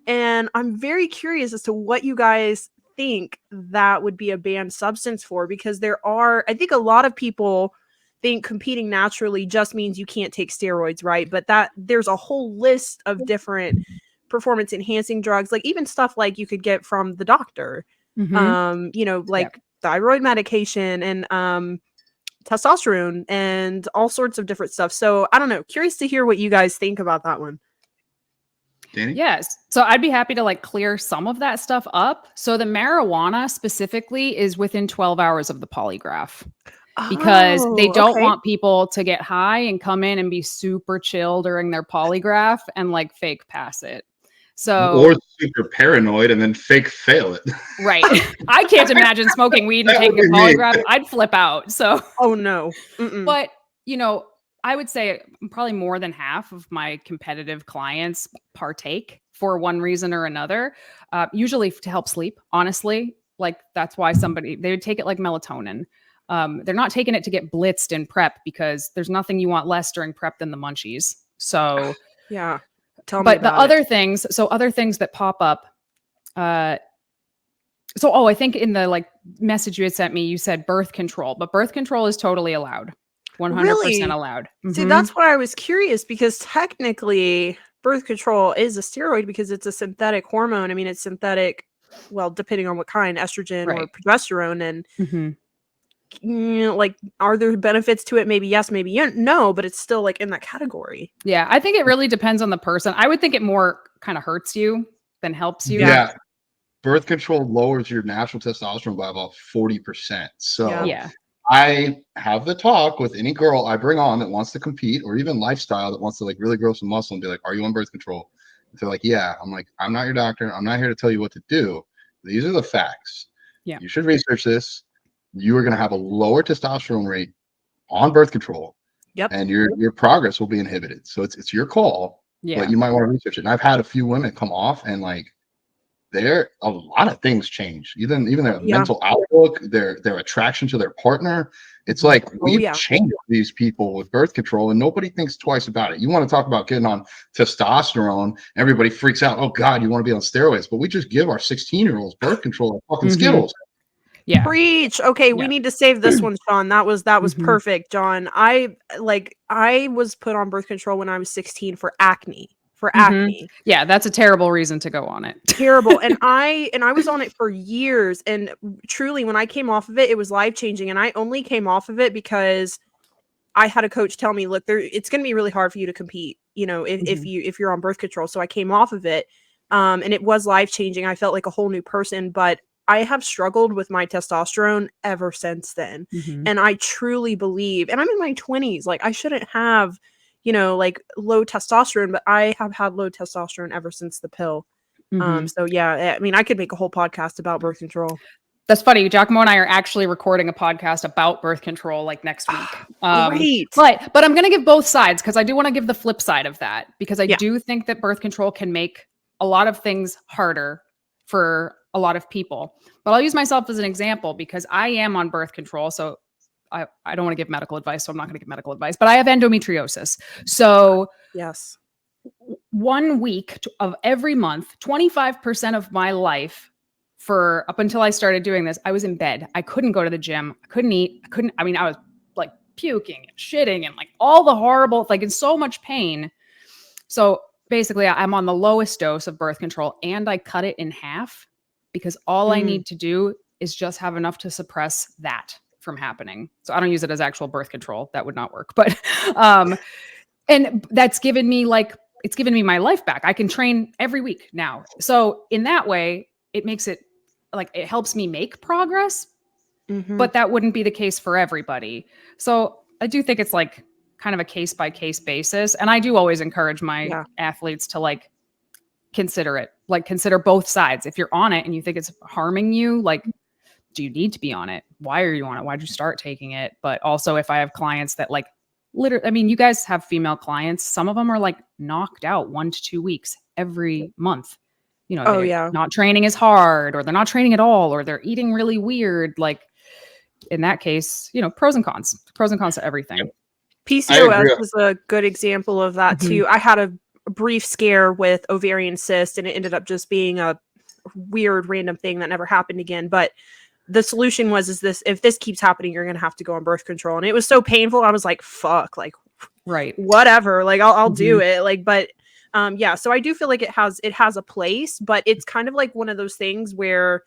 And I'm very curious as to what you guys think that would be a banned substance for, because I think a lot of people think competing naturally just means you can't take steroids, right? But that there's a whole list of different performance enhancing drugs, like even stuff like you could get from the doctor, thyroid medication and testosterone and all sorts of different stuff. So I don't know, curious to hear what you guys think about that one. Danny? Yes. So I'd be happy to like clear some of that stuff up. So the marijuana specifically is within 12 hours of the polygraph, because they don't want people to get high and come in and be super chill during their polygraph and like fake pass it. Or super paranoid and then fake fail it. Right. I can't imagine smoking weed and taking a polygraph. I'd flip out. So. Oh no. But I would say probably more than half of my competitive clients partake for one reason or another, usually to help sleep, honestly. Like that's why they would take it like melatonin. They're not taking it to get blitzed in prep, because there's nothing you want less during prep than the munchies. So yeah. Tell me But the about other things, other things that pop up, I think in the like message you had sent me, you said birth control, but birth control is totally allowed. 100% Really? allowed. See, Mhm. that's why I was curious, because technically birth control is a steroid because it's a synthetic hormone. I mean, it's synthetic, well, depending on what kind, estrogen or Right. progesterone. And Mhm. like, are there benefits to it? Maybe yes, maybe no, but it's still like in that category. Yeah, I think it really depends on the person. I would think it more kind of hurts you than helps you. Yeah. Birth control lowers your natural testosterone by about 40%. So Yeah. I have the talk with any girl I bring on that wants to compete, or even lifestyle that wants to like really grow some muscle, and be like, are you on birth control? If they're like, yeah. I'm like, I'm not your doctor. I'm not here to tell you what to do. These are the facts. Yeah. You should research this. You are going to have a lower testosterone rate on birth control. Yep. And your progress will be inhibited. So it's your call, Yeah. but you might want to research it. And I've had a few women come off, and like, a lot of things change. Even their mental outlook, their attraction to their partner. It's like we've changed these people with birth control, and nobody thinks twice about it. You want to talk about getting on testosterone? Everybody freaks out. Oh God, you want to be on steroids? But we just give our 16-year-olds birth control like fucking Skittles. Yeah. Preach. Okay, we need to save this one, Sean. That was perfect, John. I was put on birth control when I was 16 for acne. Yeah, that's a terrible reason to go on it. Terrible. And I was on it for years, and truly when I came off of it, it was life-changing. And I only came off of it because I had a coach tell me, look, it's going to be really hard for you to compete, if you're on birth control. So I came off of it. And it was life-changing. I felt like a whole new person, but I have struggled with my testosterone ever since then. And I truly believe, and I'm in my 20s, like I shouldn't have, like low testosterone, but I have had low testosterone ever since the pill. So yeah, I mean, I could make a whole podcast about birth control. That's funny. Giacomo and I are actually recording a podcast about birth control like next week. Great. But I'm going to give both sides, because I do want to give the flip side of that, because I do think that birth control can make a lot of things harder for a lot of people. But I'll use myself as an example, because I am on birth control. So I don't want to give medical advice, so I'm not going to give medical advice, but I have endometriosis. So yes, 1 week of every month, 25% of my life, for up until I started doing this, I was in bed. I couldn't go to the gym. I couldn't eat. I was like puking and shitting and like all the horrible, like in so much pain. So basically I'm on the lowest dose of birth control, and I cut it in half, because all I need to do is just have enough to suppress that from happening. So I don't use it as actual birth control. That would not work. But, and that's given me it's given me my life back. I can train every week now. So in that way, it makes it like, it helps me make progress, but that wouldn't be the case for everybody. So I do think it's like kind of a case by case basis. And I do always encourage my athletes to like consider both sides. If you're on it and you think it's harming you, like, do you need to be on it? Why are you on it? Why'd you start taking it? But also, if I have clients that like literally, I mean, you guys have female clients. Some of them are like knocked out 1 to 2 weeks every month. They're not training as hard, or they're not training at all, or they're eating really weird. Like in that case, pros and cons to everything. PCOS is a good example of that too. I had a brief scare with ovarian cyst, and it ended up just being a weird random thing that never happened again. But the solution was, if this keeps happening, you're going to have to go on birth control. And it was so painful. I was like, fuck, like, right. Whatever. Like I'll do it. Like, but so I do feel like it has a place, but it's kind of like one of those things where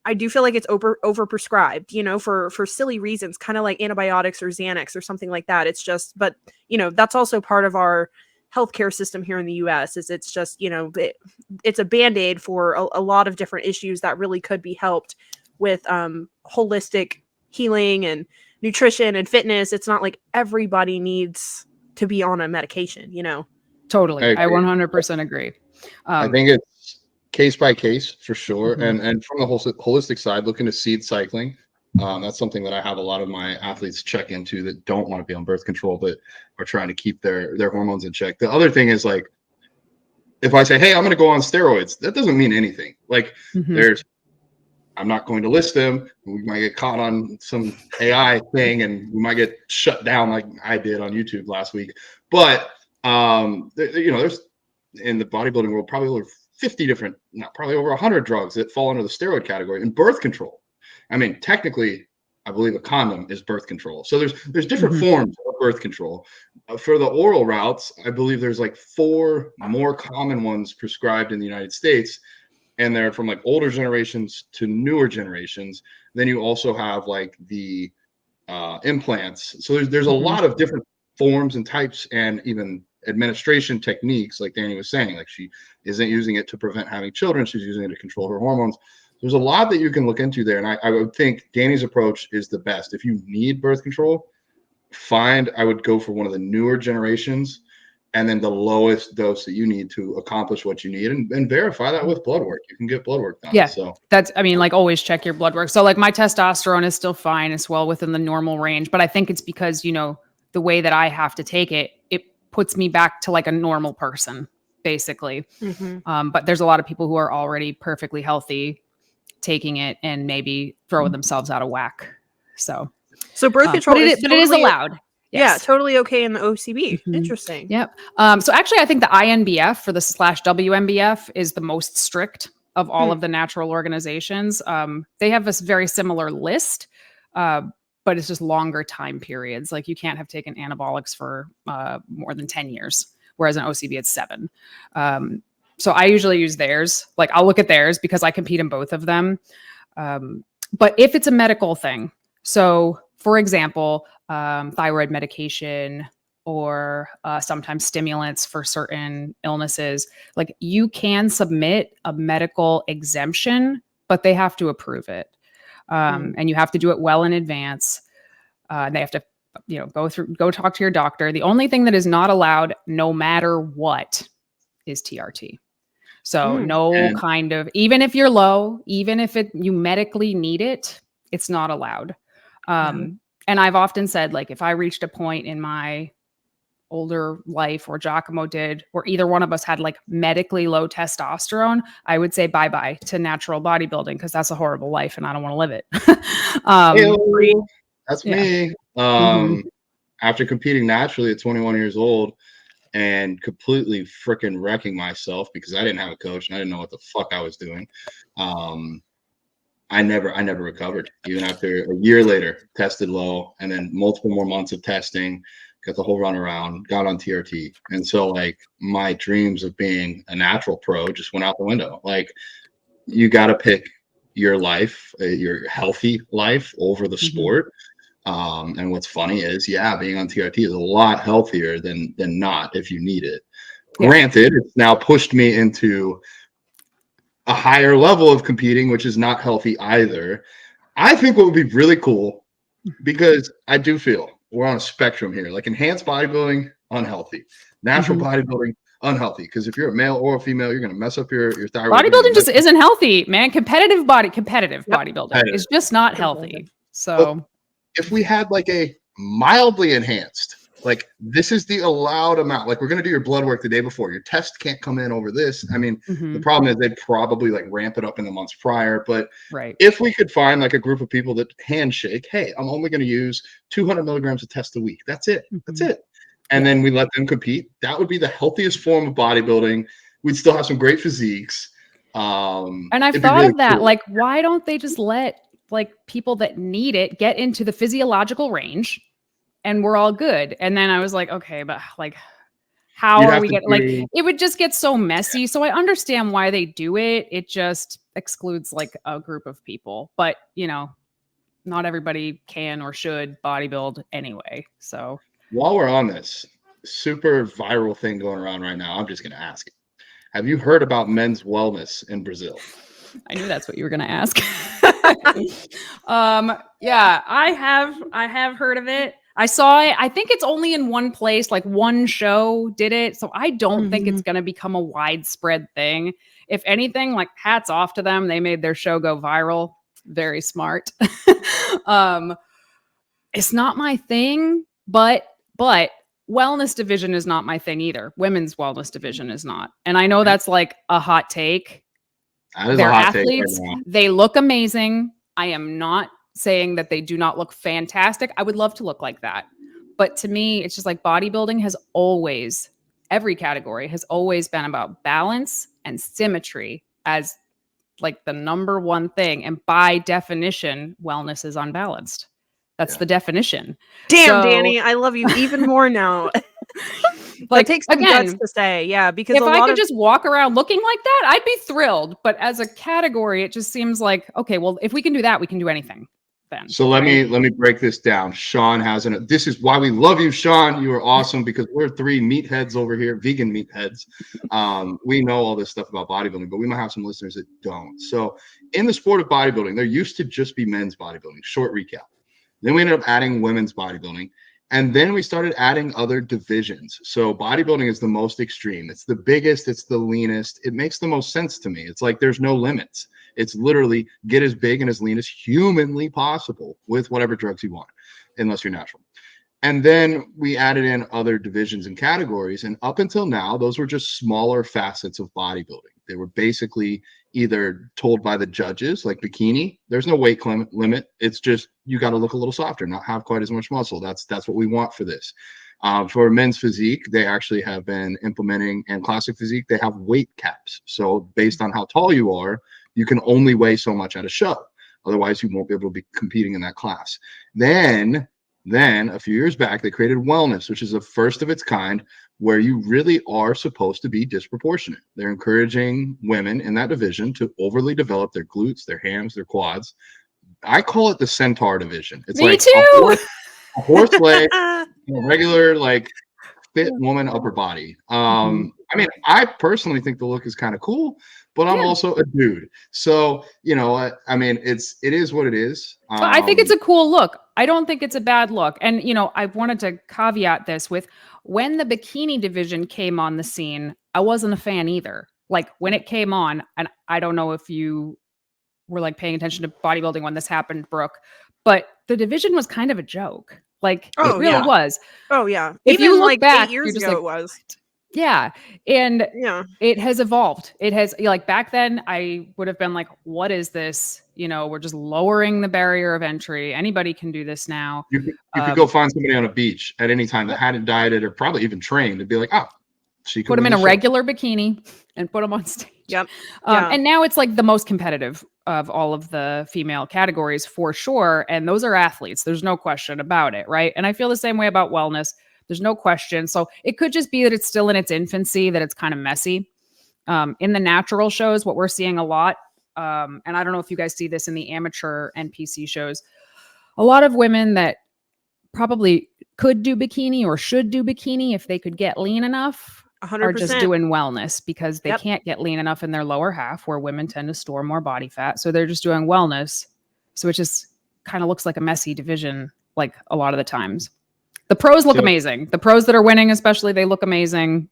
I do feel like it's over prescribed, for silly reasons, kind of like antibiotics or Xanax or something like that. It's just, but that's also part of our healthcare system here in the US. It's just, it's a Band-Aid for a lot of different issues that really could be helped with holistic healing and nutrition and fitness. It's not like everybody needs to be on a medication, Totally. I 100% agree. I think it's case by case for sure. And from the holistic side, looking to seed cycling. That's something that I have a lot of my athletes check into that don't want to be on birth control, but are trying to keep their hormones in check. The other thing is, like, if I say, hey, I'm going to go on steroids, that doesn't mean anything. Like I'm not going to list them. We might get caught on some AI thing, and we might get shut down like I did on YouTube last week. But there's in the bodybuilding world, probably over 50 different, not probably over 100 drugs that fall under the steroid category in birth control. I mean, technically, I believe a condom is birth control. So there's different forms of birth control. For the oral routes, I believe there's like 4 more common ones prescribed in the United States, and they're from like older generations to newer generations. Then you also have like the implants. So there's a lot of different forms and types, and even administration techniques, like Dani was saying. Like, she isn't using it to prevent having children, she's using it to control her hormones. There's a lot that you can look into there, and I would think Dani's approach is the best. If you need birth control, I would go for one of the newer generations, and then the lowest dose that you need to accomplish what you need, and verify that with blood work. You can get blood work done. Yeah. So That's, I mean, like, always check your blood work. So like my testosterone is still fine. It's well within the normal range, but I think it's because, you know, the way that I have to take it, it puts me back to like a normal person, basically. But there's a lot of people who are already perfectly healthy taking it and maybe throwing themselves out of whack. So birth control but it is totally, allowed. Yeah, totally okay in the OCB. Mhm. Interesting. Yep. So actually, I think the INBF for the /WMBF is the most strict of all of the natural organizations. They have this very similar list, but it's just longer time periods. Like, you can't have taken anabolics for more than 10 years, whereas in OCB it's 7. So I usually use theirs. Like, I'll look at theirs because I compete in both of them. But if it's a medical thing, so for example, thyroid medication or sometimes stimulants for certain illnesses, like, you can submit a medical exemption, but they have to approve it. And you have to do it well in advance. They have to, you know, go talk to your doctor. The only thing that is not allowed, no matter what, is TRT. So kind of, even if you're low, even if you medically need it, it's not allowed. And I've often said, like, if I reached a point in my older life, or Giacomo did, or either one of us had like medically low testosterone, I would say bye-bye to natural bodybuilding, because that's a horrible life and I don't want to live it. That's me. After competing naturally at 21 years old and completely freaking wrecking myself because I didn't have a coach and I didn't know what the fuck I was doing. I never recovered. Even after a year later, tested low, and then multiple more months of testing, got the whole run around, got on TRT. And so, like, my dreams of being a natural pro just went out the window. Like, you got to pick your life, your healthy life, over the sport. And what's funny is, being on TRT is a lot healthier than not if you need it. Granted, it's now pushed me into a higher level of competing, which is not healthy either. I think what would be really cool, because I do feel we're on a spectrum here, like enhanced bodybuilding, unhealthy, natural bodybuilding, unhealthy. Because if you're a male or a female, you're going to mess up your thyroid. Bodybuilding just isn't healthy, man. Competitive bodybuilding is just not healthy. So if we had like a mildly enhanced, like, this is the allowed amount, like, we're going to do your blood work the day before, your test can't come in over this. I mean, the problem is they'd probably like ramp it up in the months prior. But if we could find like a group of people that handshake, hey, I'm only going to use 200 milligrams of test a week. That's it. That's it. And then we let them compete. That would be the healthiest form of bodybuilding. We'd still have some great physiques. And I've thought of that. Cool. Like, why don't they just let like people that need it get into the physiological range and we're all good? And then I was like, okay, but like, how are we getting, like, it would just get so messy. So I understand why they do it. It just excludes like a group of people, but you know, not everybody can or should bodybuild anyway. So while we're on this super viral thing going around right now, I'm just going to ask, have you heard about men's wellness in Brazil? I knew that's what you were going to ask. Yeah, I have heard of it. I saw it. I think it's only in one place, like one show did it. So I don't think it's going to become a widespread thing. If anything, like, hats off to them. They made their show go viral. Very smart. It's not my thing, but wellness division is not my thing either. Women's wellness division is not. And I know that's like a hot take. They're athletes. Right, they look amazing. I am not saying that they do not look fantastic. I would love to look like that. But to me, it's just like bodybuilding has always every category has always been about balance and symmetry as like the number one thing. And by definition, wellness is unbalanced. That's Yeah. the definition. Damn, So- Dani, I love you even more now. Like, that takes some guts again, to say, yeah, because if a I lot could of just walk around looking like that, I'd be thrilled. But as a category, it just seems like, okay, well, if we can do that, we can do anything then. So let me break this down. Sean this is why we love you, Sean. You are awesome because we're 3 meatheads over here, vegan meatheads. We know all this stuff about bodybuilding, but we might have some listeners that don't. So in the sport of bodybuilding, there used to just be men's bodybuilding. Short recap. Then we ended up adding women's bodybuilding. And then we started adding other divisions. So bodybuilding is the most extreme. It's the biggest. It's the leanest. It makes the most sense to me. It's like there's no limits. It's literally get as big and as lean as humanly possible with whatever drugs you want, unless you're natural. And then we added in other divisions and categories. And up until now, those were just smaller facets of bodybuilding. They were basically either told by the judges, like bikini, there's no weight limit. It's just you got to look a little softer, not have quite as much muscle. That's what we want for this. For men's physique, they actually have been implementing, and classic physique, they have weight caps. So based on how tall you are, you can only weigh so much at a show. Otherwise, you won't be able to be competing in that class. Then a few years back, they created wellness, which is the first of its kind, where you really are supposed to be disproportionate. They're encouraging women in that division to overly develop their glutes, their hams, their quads. I call it the centaur division. It's Me like too. a horse leg, a regular like fit woman upper body. I mean, I personally think the look is kind of cool, but I'm also a dude. So, I mean, it is what it is. I think it's a cool look. I don't think it's a bad look. And, I wanted to caveat this with when the bikini division came on the scene, I wasn't a fan either. Like when it came on, and I don't know if you were like paying attention to bodybuilding when this happened, Brooke, but the division was kind of a joke. Like it really was. Oh yeah. If Even you look like back, 8 years you're just ago like, it was. Yeah. And Yeah. it has evolved. It has, like, back then I would have been like, what is this? We're just lowering the barrier of entry. Anybody can do this now. You could go find somebody on a beach at any time that hadn't dieted or probably even trained and be like, oh, she could put them in a regular bikini and put them on stage. Yep. And now it's like the most competitive of all of the female categories for sure. And those are athletes. There's no question about it. Right. And I feel the same way about wellness. There's no question. So it could just be that it's still in its infancy, that it's kind of messy. In the natural shows, what we're seeing a lot, and I don't know if you guys see this in the amateur NPC shows, a lot of women that probably could do bikini or should do bikini if they could get lean enough 100%. are just doing wellness because they can't get lean enough in their lower half where women tend to store more body fat. So they're just doing wellness. So it just kind of looks like a messy division like a lot of the times. The pros look amazing. The pros that are winning, especially, they look amazing.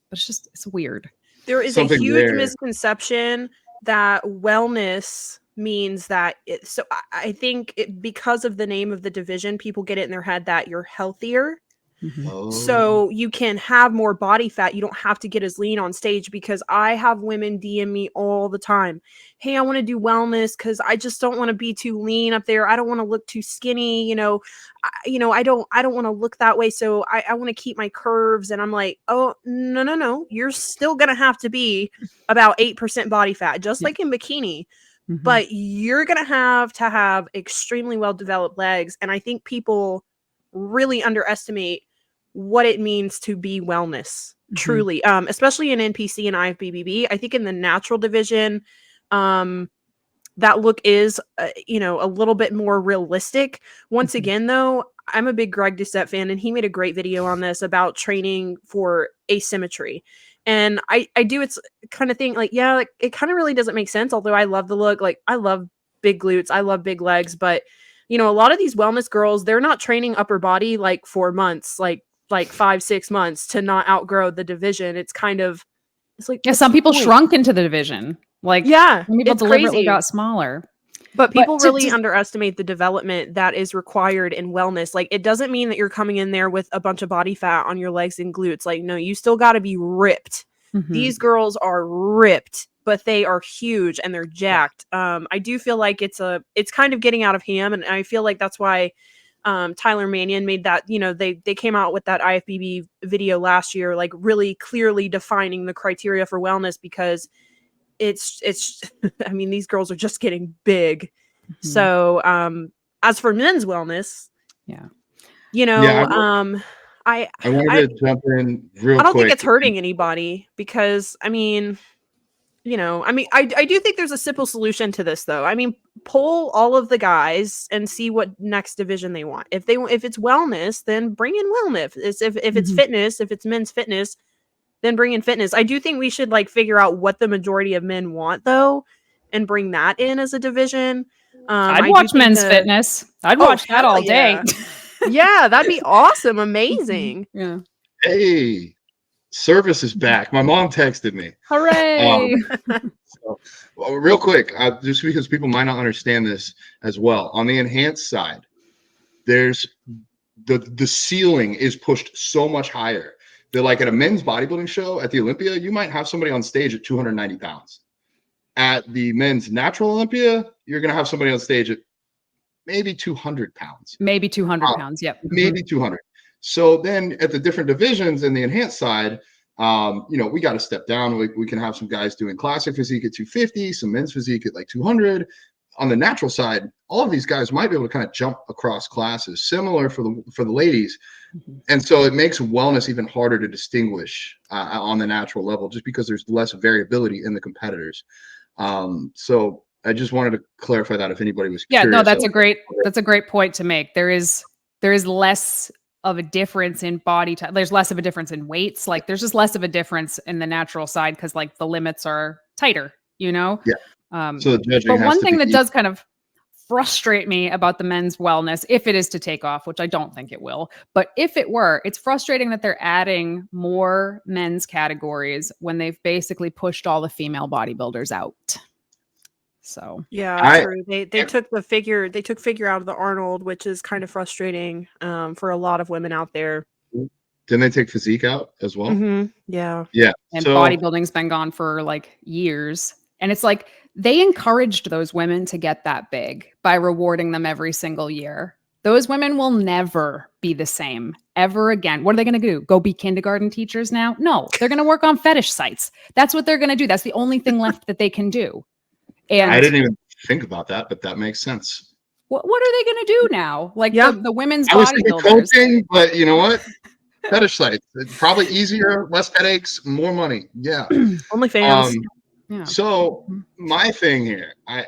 But it's weird. There is a huge misconception that wellness means that so I think because of the name of the division, people get it in their head that you're healthier. Mm-hmm. Oh. So you can have more body fat. You don't have to get as lean on stage, because I have women DM me all the time. Hey, I want to do wellness because I just don't want to be too lean up there. I don't want to look too skinny. I don't want to look that way. So I want to keep my curves. And I'm like, oh, no. You're still going to have to be about 8% body fat, just like in bikini. Mm-hmm. But you're going to have extremely well-developed legs. And I think people really underestimate what it means to be wellness, truly, especially in NPC and IFBB. I think in the natural division, that look is, a little bit more realistic. Once again, though, I'm a big Greg Doucette fan, and he made a great video on this about training for asymmetry. And I do its kind of thing, like, it kind of really doesn't make sense. Although I love the look, like I love big glutes, I love big legs, but a lot of these wellness girls, they're not training upper body like 4 months, like 5-6 months to not outgrow the division. It's like, some people shrunk into the division. Like, some people it's deliberately crazy. got smaller. But people really underestimate the development that is required in wellness. Like, it doesn't mean that you're coming in there with a bunch of body fat on your legs and glutes. Like, no, you still got to be ripped. Mm-hmm. These girls are ripped, but they are huge and they're jacked. I do feel like it's kind of getting out of hand, and I feel like that's why Tyler Mannion made that, they came out with that IFBB video last year, like really clearly defining the criteria for wellness, because it's I mean, these girls are just getting big. So as for men's wellness, I wanted to jump in real quick. I don't think it's hurting anybody, because I do think there's a simple solution to this, though. I mean, poll all of the guys and see what next division they want. If it's wellness, then bring in wellness. If it's fitness, if it's men's fitness, then bring in fitness. I do think we should figure out what the majority of men want, though, and bring that in as a division. I'd watch men's fitness. I'd watch that all day. Yeah, that'd be awesome. Amazing. Yeah. Hey, service is back. My mom texted me. Hooray. Real quick, just because people might not understand this as well. On the enhanced side, there's the ceiling is pushed so much higher. They're like at a men's bodybuilding show at the Olympia, you might have somebody on stage at 290 pounds. At the men's natural Olympia, you're going to have somebody on stage at maybe 200 pounds. Maybe 200 pounds. Yep. Maybe 200. So then at the different divisions in the enhanced side, we got to step down. We can have some guys doing classic physique at 250, some men's physique at like 200. On the natural side, all of these guys might be able to kind of jump across classes, similar for the ladies. And so it makes wellness even harder to distinguish on the natural level, just because there's less variability in the competitors. So I just wanted to clarify that if anybody was curious. Yeah, no, that's a great point to make. There is less of a difference in body type. There's less of a difference in weights. Like there's just less of a difference in the natural side, because like the limits are tighter, Yeah. So the judging but has one to thing be that does kind of frustrate me about the men's wellness, if it is to take off, which I don't think it will, but if it were, it's frustrating that they're adding more men's categories when they've basically pushed all the female bodybuilders out. So yeah, true. They took figure out of the Arnold, which is kind of frustrating for a lot of women out there. Didn't they take physique out as well? Yeah. And bodybuilding's been gone for like years. And it's like they encouraged those women to get that big by rewarding them every single year. Those women will never be the same ever again. What are they going to do? Go be kindergarten teachers now? No, they're going to work on fetish sites. That's what they're going to do. That's the only thing left that they can do. And I didn't even think about that, but that makes sense. What are they going to do now? Like the women's I was thinking bodybuilders. coaching, but you know what? Fetish sites. It's probably easier, less headaches, more money. Yeah. OnlyFans. So my thing here, I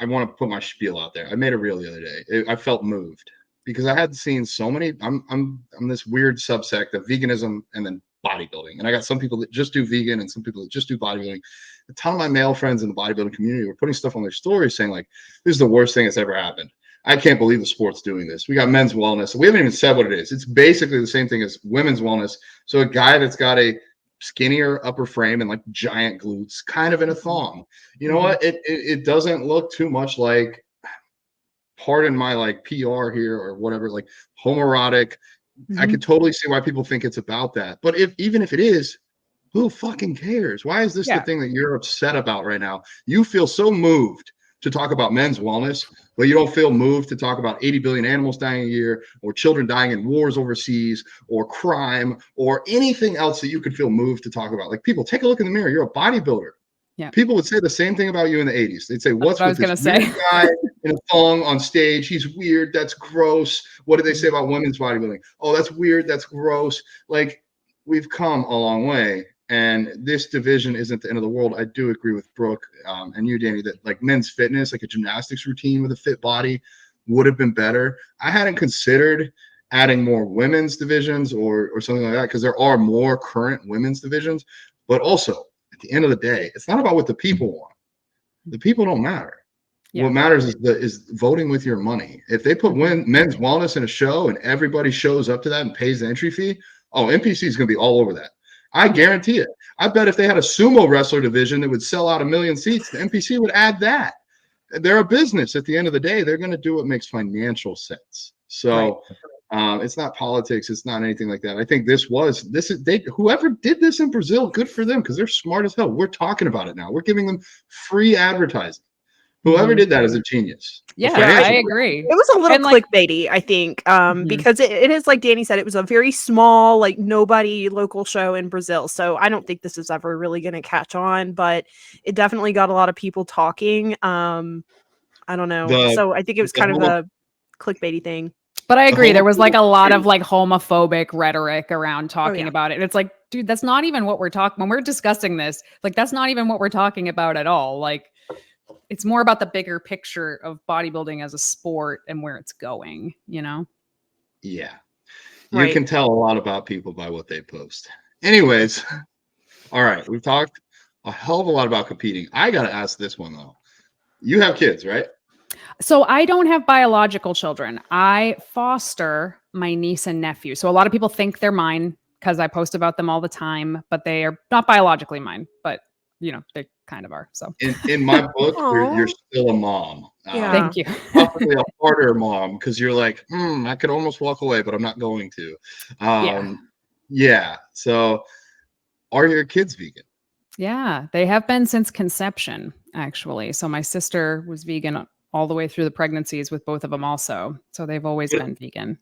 want to put my spiel out there. I made a reel the other day. I felt moved because I had seen so many. I'm this weird subsect of veganism and then bodybuilding, and I got some people that just do vegan and some people that just do bodybuilding. A ton of my male friends in the bodybuilding community were putting stuff on their stories saying like, "This is the worst thing that's ever happened. I can't believe the sport's doing this. We got men's wellness. We haven't even said what it is. It's basically the same thing as women's wellness. So a guy that's got a skinnier upper frame and like giant glutes, kind of in a thong. You know what? It doesn't look too much like, pardon my like PR here or whatever, like homoerotic. I could totally see why people think it's about that. But even if it is, who fucking cares? Why is this the thing that you're upset about right now? You feel so moved to talk about men's wellness, but you don't feel moved to talk about 80 billion animals dying a year, or children dying in wars overseas, or crime, or anything else that you could feel moved to talk about. Like, people, take a look in the mirror. You're a bodybuilder. Yeah. People would say the same thing about you in the 80s. They'd say, what's with this weird guy in a thong on stage? He's weird. That's gross. What did they say about women's bodybuilding? Oh, that's weird. That's gross. Like, we've come a long way. And this division isn't the end of the world. I do agree with Brooke and you, Dani, that like men's fitness, like a gymnastics routine with a fit body, would have been better. I hadn't considered adding more women's divisions or something like that, because there are more current women's divisions. But also, at the end of the day, it's not about what the people want. The people don't matter. Yeah. What matters is voting with your money. If they put men's wellness in a show and everybody shows up to that and pays the entry fee, NPC is going to be all over that. I guarantee it. I bet if they had a sumo wrestler division that would sell out 1 million seats, the NPC would add that. They're a business. At the end of the day, they're going to do what makes financial sense. So it's not politics. It's not anything like that. I think whoever did this in Brazil, good for them, because they're smart as hell. We're talking about it now. We're giving them free advertising. Whoever did that is a genius. Yeah, financial I way. agree. It was a little And, like- clickbaity, I think, Mhm. because it is like Danny said, it was a very small, like nobody local show in Brazil. So I don't think this is ever really going to catch on, but it definitely got a lot of people talking. I don't know. The- So I think it was the kind of whole- a clickbaity thing. But I agree. There whole- was like a lot of like homophobic rhetoric around talking yeah. about it. And it's like, dude, that's not even what we're talking when we're discussing this. Like, that's not even what we're talking about at all. Like, it's more about the bigger picture of bodybuilding as a sport and where it's going, you know? Yeah. You Right. can tell a lot about people by what they post. Anyways, all right. We've talked a hell of a lot about competing. I got to ask this one, though. You have kids, right? So I don't have biological children. I foster my niece and nephew. So a lot of people think they're mine because I post about them all the time, but they are not biologically mine, but you know, they kind of are. So In my book, you're Aw. still a mom. Yeah. thank you. Possibly a harder mom because you're like, I could almost walk away, but I'm not going to. Yeah. So are your kids vegan? Yeah, they have been since conception, actually. So my sister was vegan all the way through the pregnancies with both of them also. So they've always But- been vegan.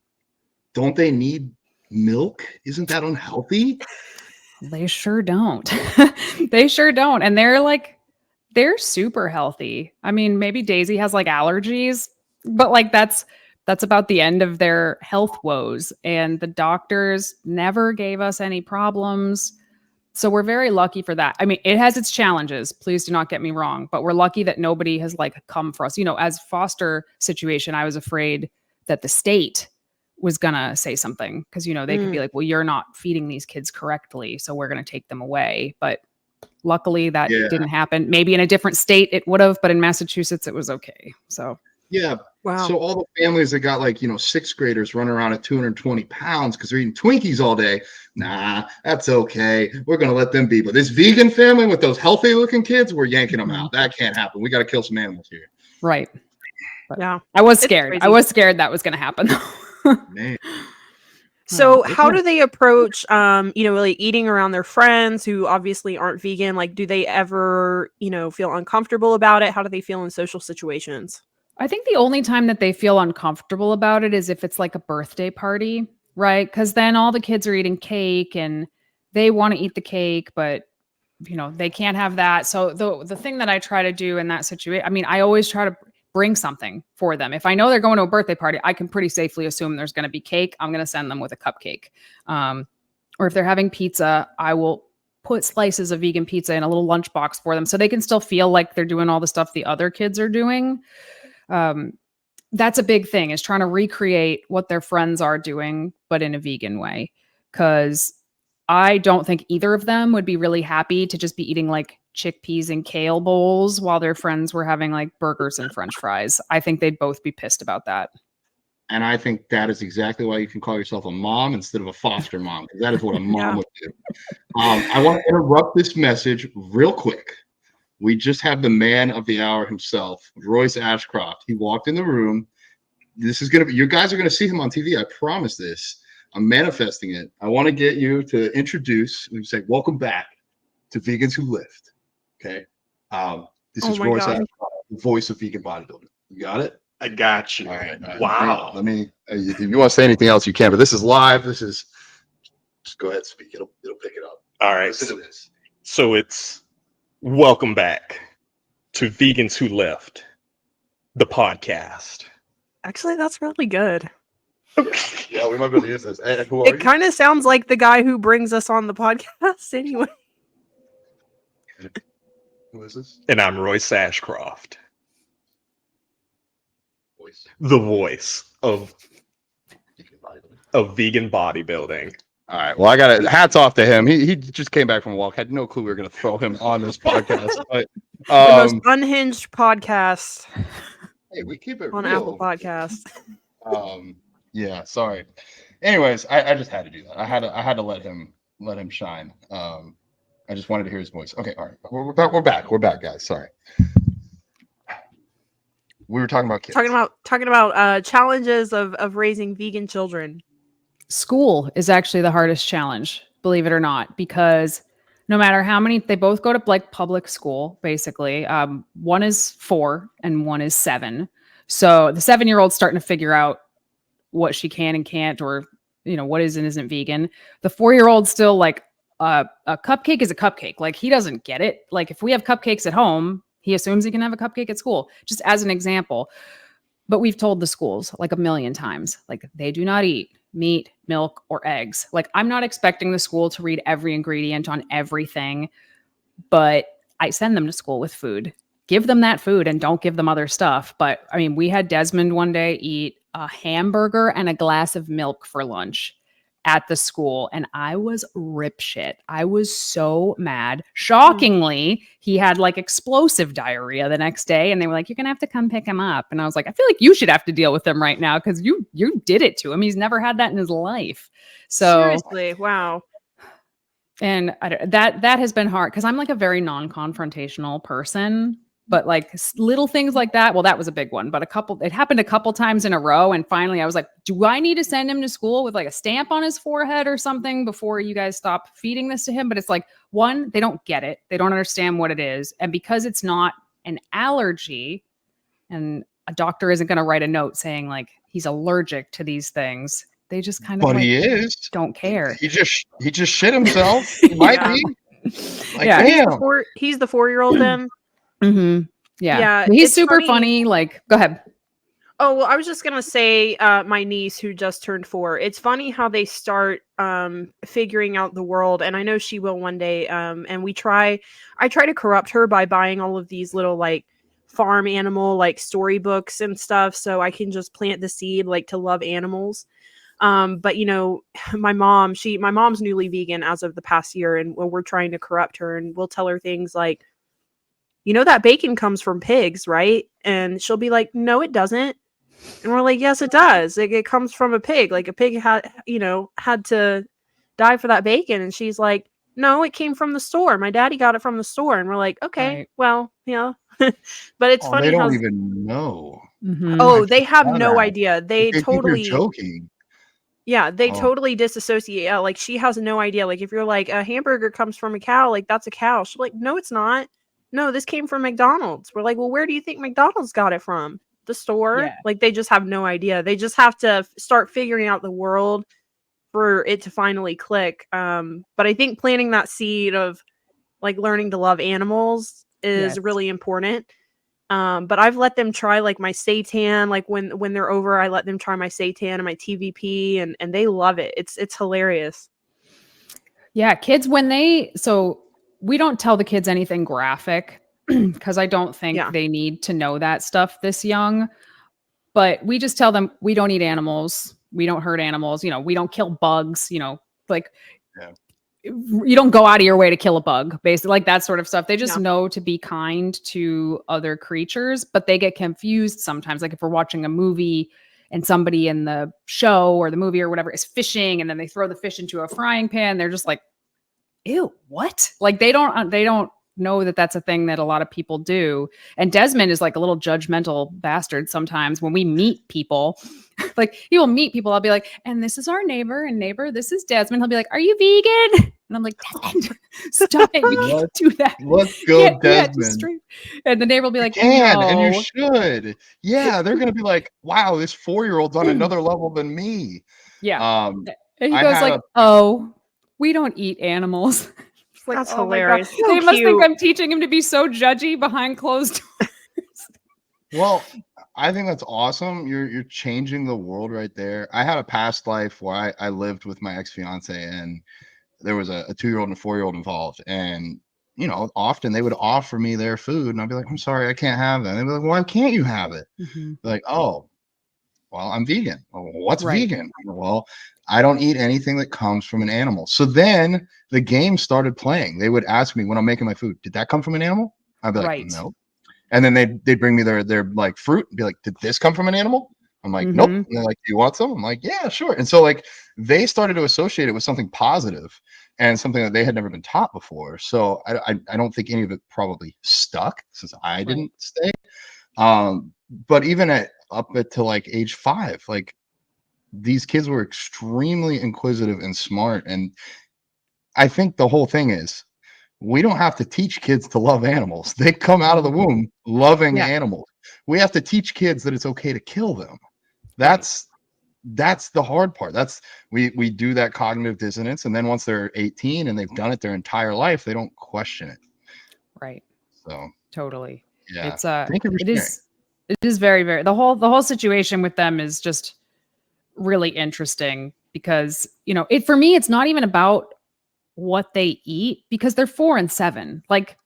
Don't they need milk? Isn't that unhealthy? They sure don't. They sure don't. And they're super healthy. I mean, maybe Daisy has like allergies, but like that's about the end of their health woes. And the doctors never gave us any problems. So we're very lucky for that. I mean, it has its challenges. Please do not get me wrong, but we're lucky that nobody has like come for us. You know, as foster situation, I was afraid that the state was gonna say something because you know they could be like, well, you're not feeding these kids correctly, so we're gonna take them away. But luckily that Yeah. didn't happen. Maybe in a different state it would have, but in Massachusetts it was okay. So Yeah. Wow. So all the families that got like, sixth graders running around at 220 pounds because they're eating Twinkies all day. Nah, that's okay. We're going to let them be. But this vegan family with those healthy looking kids, we're yanking them out. That can't happen. We got to kill some animals here. right. Yeah. I was It's scared. I crazy. was scared that was gonna happen. Man. So It's how not- do they approach like eating around their friends who obviously aren't vegan? Like, do they ever, feel uncomfortable about it? How do they feel in social situations? I think the only time that they feel uncomfortable about it is if it's like a birthday party, right? Because then all the kids are eating cake and they want to eat the cake, but they can't have that. So the thing that I try to do in that situation, I mean, I always try to bring something for them. If I know they're going to a birthday party, I can pretty safely assume there's going to be cake. I'm going to send them with a cupcake. Or if they're having pizza, I will put slices of vegan pizza in a little lunchbox for them so they can still feel like they're doing all the stuff the other kids are doing. That's a big thing, is trying to recreate what their friends are doing, but in a vegan way. Because I don't think either of them would be really happy to just be eating like chickpeas and kale bowls while their friends were having like burgers and French fries. I think they'd both be pissed about that. And I think that is exactly why you can call yourself a mom instead of a foster mom, because that is what a mom Yeah. would do. I want to interrupt this message real quick. We just have the man of the hour himself, Royce Ashcroft. He walked in the room. This is going to be, you guys are going to see him on TV. I promise this. I'm manifesting it. I want to get you to introduce and say, welcome back to Vegans Who Lift. Okay. This Oh is my Royce God. Ashcroft, the voice of vegan bodybuilding. You got it? I got you. All right. Wow. Let me, if you want to say anything else, you can, but this is live. Just go ahead and speak. It'll pick it up. All right. Listen to this. So it's welcome back to Vegans Who Lift, the podcast. Actually, that's really good. Yeah, we might be able to use this. Hey, who are It you? kind of sounds like the guy who brings us on the podcast anyway. Who is this? And I'm Royce Ashcroft, Voice. the voice of Vegan bodybuilding. vegan bodybuilding. All right. Well, I got it. Hats off to him. He just came back from a walk. Had no clue we were going to throw him on this podcast. But The most unhinged podcast hey, we keep it on real. Apple Podcasts. Yeah. Sorry. Anyways, I just had to do that. I had to let him shine. I just wanted to hear his voice. Okay. All right. We're back. We're back, guys. Sorry. We were talking about kids. Talking about challenges of raising vegan children. School is actually the hardest challenge, believe it or not, because no matter how many, they both go to like public school, basically. One is 4 and one is 7. So the 7-year-old's starting to figure out what she can and can't, or, what is and isn't vegan. The 4-year-old's still like, a cupcake is a cupcake. Like, he doesn't get it. Like, if we have cupcakes at home, he assumes he can have a cupcake at school, just as an example. But we've told the schools like a million times, like, they do not eat meat, milk, or eggs. Like, I'm not expecting the school to read every ingredient on everything, but I send them to school with food. Give them that food and don't give them other stuff. But I mean, we had Desmond one day eat a hamburger and a glass of milk for lunch at the school, and I was rip shit. I was so mad. Shockingly, he had like explosive diarrhea the next day, and they were like, "You're gonna have to come pick him up." And I was like, "I feel like you should have to deal with him right now because you did it to him. He's never had that in his life." So seriously, wow. And that has been hard because I'm like a very non-confrontational person. But like little things like that, well, that was a big one. But it happened a couple times in a row. And finally I was like, do I need to send him to school with like a stamp on his forehead or something before you guys stop feeding this to him? But it's like, one, they don't get it. They don't understand what it is. And because it's not an allergy, and a doctor isn't going to write a note saying like he's allergic to these things, they just kind of But like, he is. don't care. He just shit himself. He might Yeah. be. Like, Yeah. damn. He's the 4-year-old then. Mm-hmm. Yeah. Yeah, He's it's super funny. funny. Like, go ahead. Oh, well, I was just gonna say, my niece who just turned 4. It's funny how they start figuring out the world, and I know she will one day. And I try to corrupt her by buying all of these little like farm animal like storybooks and stuff, so I can just plant the seed like to love animals. But my mom's newly vegan as of the past year, and we're trying to corrupt her, and we'll tell her things like, that bacon comes from pigs, right? And she'll be like, no, it doesn't. And we're like, yes, it does. Like, it comes from a pig. Like, a pig had to die for that bacon. And she's like, no, it came from the store. My daddy got it from the store. And we're like, okay, Right. well, but it's funny They how. don't even know. Mhm. Oh, I they just have saw no that. idea. They think you're totally. joking. Yeah, they Oh. totally disassociate. Yeah, like, she has no idea. Like, if you're like, a hamburger comes from a cow, like, that's a cow. She's like, no, it's not. No, this came from McDonald's. We're like, well, where do you think McDonald's got it from? The store? Yeah. Like, they just have no idea. They just have to start figuring out the world for it to finally click. But I think planting that seed of like learning to love animals is Yes. really important. But I've let them try like my seitan, like when they're over, I let them try my seitan and my TVP, and they love it. It's hilarious. Yeah, kids so we don't tell the kids anything graphic because I don't think Yeah. they need to know that stuff this young. But we just tell them we don't eat animals, we don't hurt animals, we don't kill bugs, like Yeah. you don't go out of your way to kill a bug, basically, like that sort of stuff. They just Yeah. know to be kind to other creatures, but they get confused sometimes. Like if we're watching a movie and somebody in the show or the movie or whatever is fishing, and then they throw the fish into a frying pan, they're just like, ew, what? Like they don't know that that's a thing that a lot of people do. And Desmond is like a little judgmental bastard sometimes when we meet people. Like he will meet people, I'll be like, and this is our neighbor, and neighbor, this is Desmond. He'll be like, are you vegan? And I'm like, Desmond, stop it. You can't do that. Let's go, Yeah, Desmond. and the neighbor will be like, And no. you should. Yeah, they're gonna be like, wow, this 4-year-old's on another level than me. Yeah. And he I goes had like, a- oh, we don't eat animals. It's like, That's oh my God. hilarious. So They must think cute. I'm teaching him to be so judgy behind closed doors. Well, I think that's awesome. You're changing the world right there. I had a past life where I lived with my ex-fiance, and there was a 2-year-old and a 4-year-old involved. And often they would offer me their food, and I'd be like, I'm sorry, I can't have that. And they'd be like, why can't you have it? Like, oh, well, I'm vegan. Well, what's Right. vegan? Well, I don't eat anything that comes from an animal. So then the game started playing. They would ask me when I'm making my food, did that come from an animal? I'd be like, Right. no. And then they'd bring me their like fruit and be like, did this come from an animal? I'm like, nope. And they're like, do you want some? I'm like, yeah, sure. And so like they started to associate it with something positive and something that they had never been taught before. So I don't think any of it probably stuck since I didn't stay. But even up to like age 5, like these kids were extremely inquisitive and smart. And I think the whole thing is we don't have to teach kids to love animals. They come out of the womb loving Yeah. animals. We have to teach kids that it's okay to kill them. That's the hard part. That's we do that cognitive dissonance, and then once they're 18 and they've done it their entire life, they don't question it. Right. So Totally. yeah, It's thank you for it sharing. is very, very, the whole situation with them is just really interesting because, you know, for me, it's not even about what they eat because they're 4 and 7. Like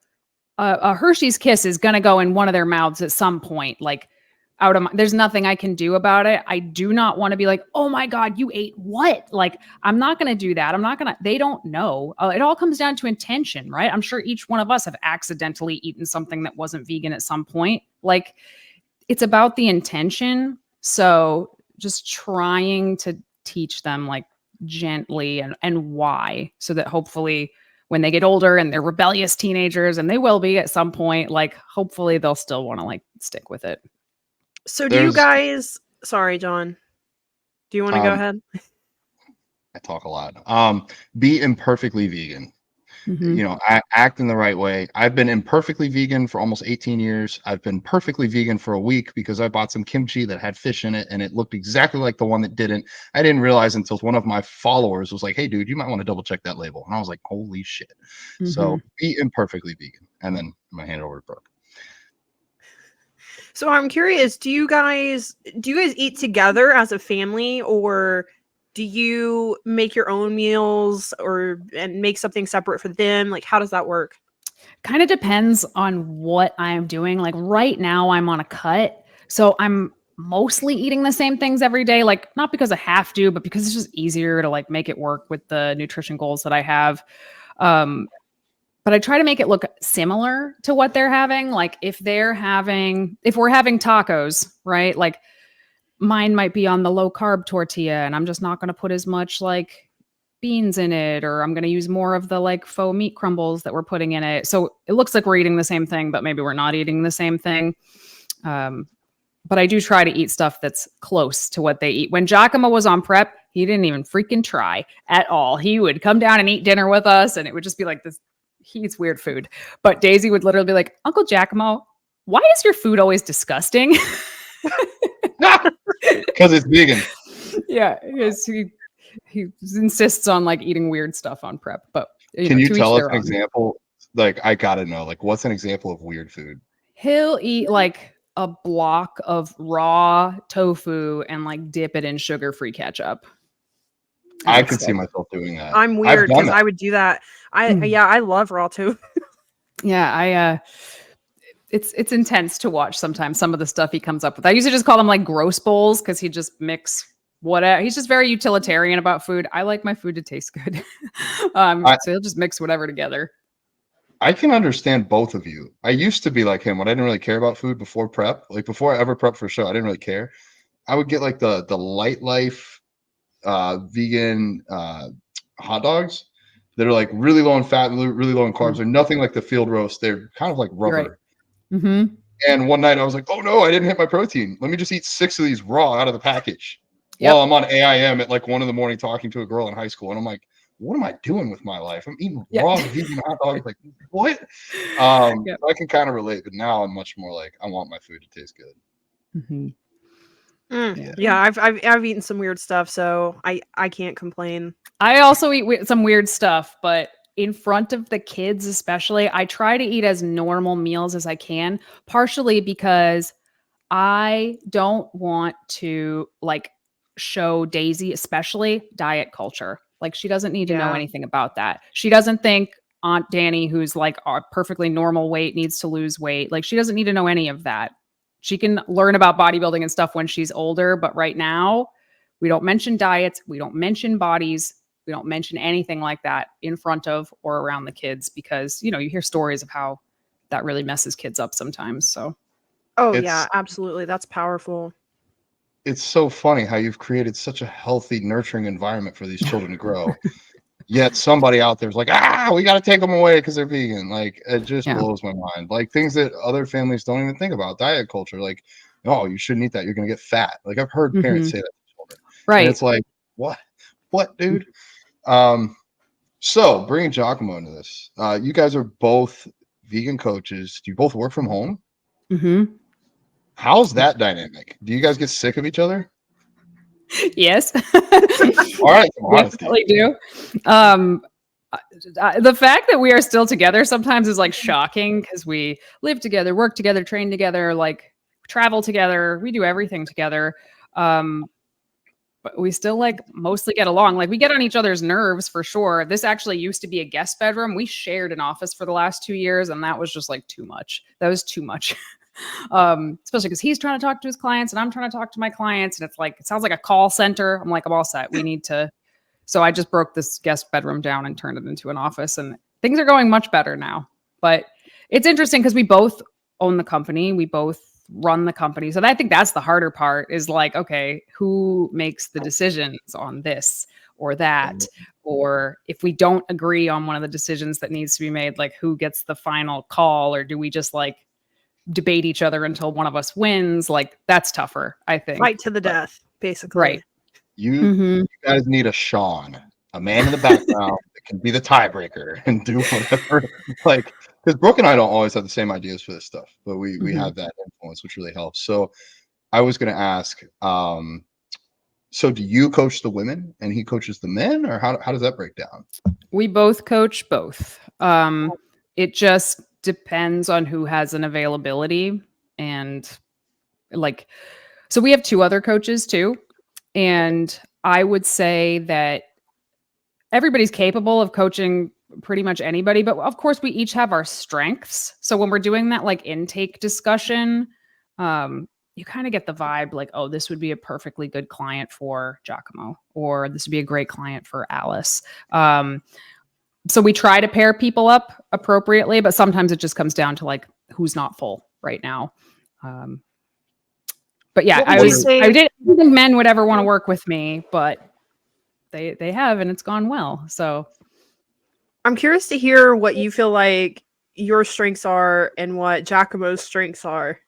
a Hershey's Kiss is going to go in one of their mouths at some point. Like there's nothing I can do about it. I do not want to be like, oh my God, you ate what? Like, I'm not going to do that. They don't know. It all comes down to intention, right? I'm sure each one of us have accidentally eaten something that wasn't vegan at some point. Like, it's about the intention. So just trying to teach them like gently and why, so that hopefully when they get older and they're rebellious teenagers, and they will be at some point, like hopefully they'll still want to like stick with it. So do you guys, sorry, John, do you want to go ahead? I talk a lot. Be imperfectly vegan. Mhm. You know, act in the right way. I've been imperfectly vegan for almost 18 years. I've been perfectly vegan for a week because I bought some kimchi that had fish in it and it looked exactly like the one that didn't. I didn't realize until one of my followers was like, hey, dude, you might want to double check that label. And I was like, holy shit. So be imperfectly vegan. And then I'm going to hand it over to Brooke. So I'm curious, do you guys eat together as a family, or do you make your own meals and make something separate for them? Like, how does that work? Kind of depends on what I'm doing. Like right now I'm on a cut, so I'm mostly eating the same things every day. Like not because I have to, but because it's just easier to like make it work with the nutrition goals that I have. But I try to make it look similar to what they're having. Like if we're having tacos, right? Like mine might be on the low carb tortilla and I'm just not going to put as much like beans in it, or I'm going to use more of the like faux meat crumbles that we're putting in it. So it looks like we're eating the same thing, but maybe we're not eating the same thing. But I do try to eat stuff that's close to what they eat. When Giacomo was on prep, he didn't even freaking try at all. He would come down and eat dinner with us, and it would just be like this. He eats weird food. But Daisy would literally be like, Uncle Giacomo, why is your food always disgusting? Because it's vegan. Yeah, he insists on like eating weird stuff on prep. But can you tell us an example? Like, I gotta know, like, what's an example of weird food? He'll eat like a block of raw tofu and like dip it in sugar-free ketchup. I could see myself doing that. I'm weird because I would do that. I love raw tofu. Yeah, it's intense to watch sometimes some of the stuff he comes up with. I usually just call them like gross bowls because he just mix whatever. He's just very utilitarian about food. I like my food to taste good. So he'll just mix whatever together. I can understand both of you. I used to be like him when I didn't really care about food before prep. Like before I ever prepped for a show, I didn't really care. I would get like the Light Life vegan hot dogs that are like really low in fat, really low in carbs. They're nothing like the field roast. They're kind of like rubber. Right. Mm-hmm. And one night I was like, oh no, I didn't hit my protein. Let me just eat 6 of these raw out of the package. While I'm on AIM at like 1 a.m. talking to a girl in high school. And I'm like, what am I doing with my life? I'm eating raw vegan hot dogs. Like, what? I can kind of relate, but now I'm much more like, I want my food to taste good. Mm-hmm. Yeah, I've eaten some weird stuff, so I can't complain. I also eat some weird stuff, but in front of the kids especially, I try to eat as normal meals as I can, partially because I don't want to like show Daisy especially diet culture. Like she doesn't need to know anything about that. She doesn't think Aunt Dani, who's like a perfectly normal weight, needs to lose weight. Like she doesn't need to know any of that. She can learn about bodybuilding and stuff when she's older, but right now we don't mention diets, we don't mention bodies, we don't mention anything like that in front of or around the kids because, you know, you hear stories of how that really messes kids up sometimes. So yeah, absolutely. That's powerful. It's so funny how you've created such a healthy, nurturing environment for these children to grow. Yet somebody out there's like, we got to take them away because they're vegan. Like, it just blows my mind. Like things that other families don't even think about. Diet culture, like, oh, you shouldn't eat that. You're going to get fat. Like I've heard parents say that to children. Right. And it's like, what, dude? So bringing Giacomo into this, you guys are both vegan coaches. Do you both work from home? Mm-hmm. How's that dynamic? Do you guys get sick of each other? Yes. All right, some honesty. Definitely do. The fact that we are still together sometimes is like shocking because we live together, work together, train together, like travel together. We do everything together. But we still like mostly get along. Like we get on each other's nerves for sure. This actually used to be a guest bedroom. We shared an office for the last 2 years, and that was just like too much. That was too much. Especially because he's trying to talk to his clients and I'm trying to talk to my clients. And it's like, it sounds like a call center. I'm like, I'm all set. We need to. So I just broke this guest bedroom down and turned it into an office, and things are going much better now. But it's interesting because we both own the company. We both run the company. So I think that's the harder part is like, okay, who makes the decisions on this or that? Or if we don't agree on one of the decisions that needs to be made, like who gets the final call, or do we just like debate each other until one of us wins? Like that's tougher, I think. Fight to the death, basically. Right. You guys need a Sean, a man in the background that can be the tiebreaker and do whatever. Like, because Brooke and I don't always have the same ideas for this stuff, but we have that influence, which really helps. So I was going to ask, so do you coach the women and he coaches the men, or how does that break down? We both coach both. It just depends on who has an availability, and like, so we have 2 other coaches too. And I would say that everybody's capable of coaching pretty much anybody, but of course we each have our strengths. So when we're doing that like intake discussion, you kind of get the vibe like, oh, this would be a perfectly good client for Giacomo, or this would be a great client for Alice. So we try to pair people up appropriately, but sometimes it just comes down to like who's not full right now. But yeah, I didn't think men would ever want to work with me, but they have, and it's gone well. So I'm curious to hear what you feel like your strengths are and what Giacomo's strengths are.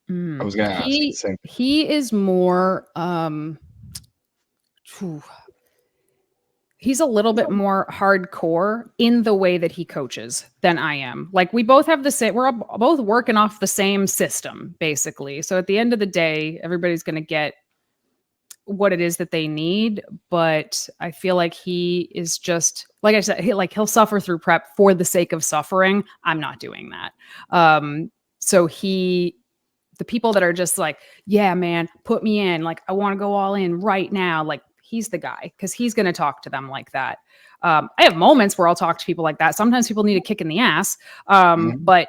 I was going to ask the same. He is more he's a little bit more hardcore in the way that he coaches than I am. Like we both have the same, we're both working off the same system basically. So at the end of the day, everybody's going to get what it is that they need. But I feel like he is just, like I said, he'll suffer through prep for the sake of suffering. I'm not doing that. So the people that are just like, yeah, man, put me in, like, I want to go all in right now. Like, he's the guy because he's going to talk to them like that. I have moments where I'll talk to people like that. Sometimes people need a kick in the ass. But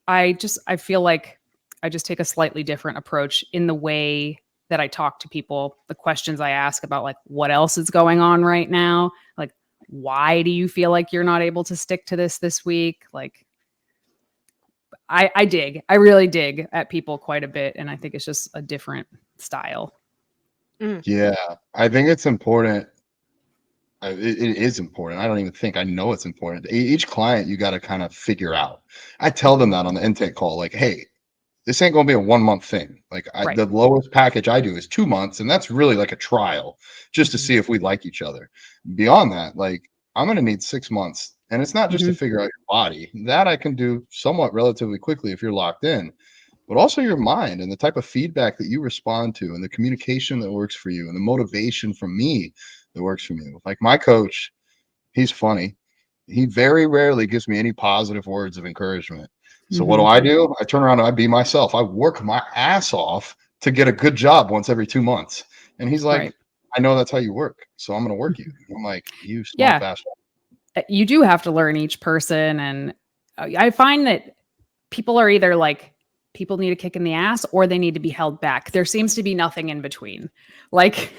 I feel like I just take a slightly different approach in the way that I talk to people, the questions I ask about like what else is going on right now. Like, why do you feel like you're not able to stick to this week? Like, I really dig at people quite a bit. And I think it's just a different style. Yeah, I think it's important. It is important. I don't even think I know it's important. Each client you got to kind of figure out. I tell them that on the intake call, like, hey, this ain't going to be a 1 month thing. Like the lowest package I do is 2 months. And that's really like a trial just to see if we like each other. Beyond that, like I'm going to need 6 months. And it's not just to figure out your body. That I can do somewhat relatively quickly if you're locked in, but also your mind and the type of feedback that you respond to and the communication that works for you and the motivation from me that works for me. Like my coach, he's funny. He very rarely gives me any positive words of encouragement. So what do? I turn around and I be myself. I work my ass off to get a good job once every 2 months. And he's like, I know that's how you work. So I'm going to work you. I'm like, you smart bastard. You do have to learn each person. And I find that people are either like, people need a kick in the ass or they need to be held back. There seems to be nothing in between. Like,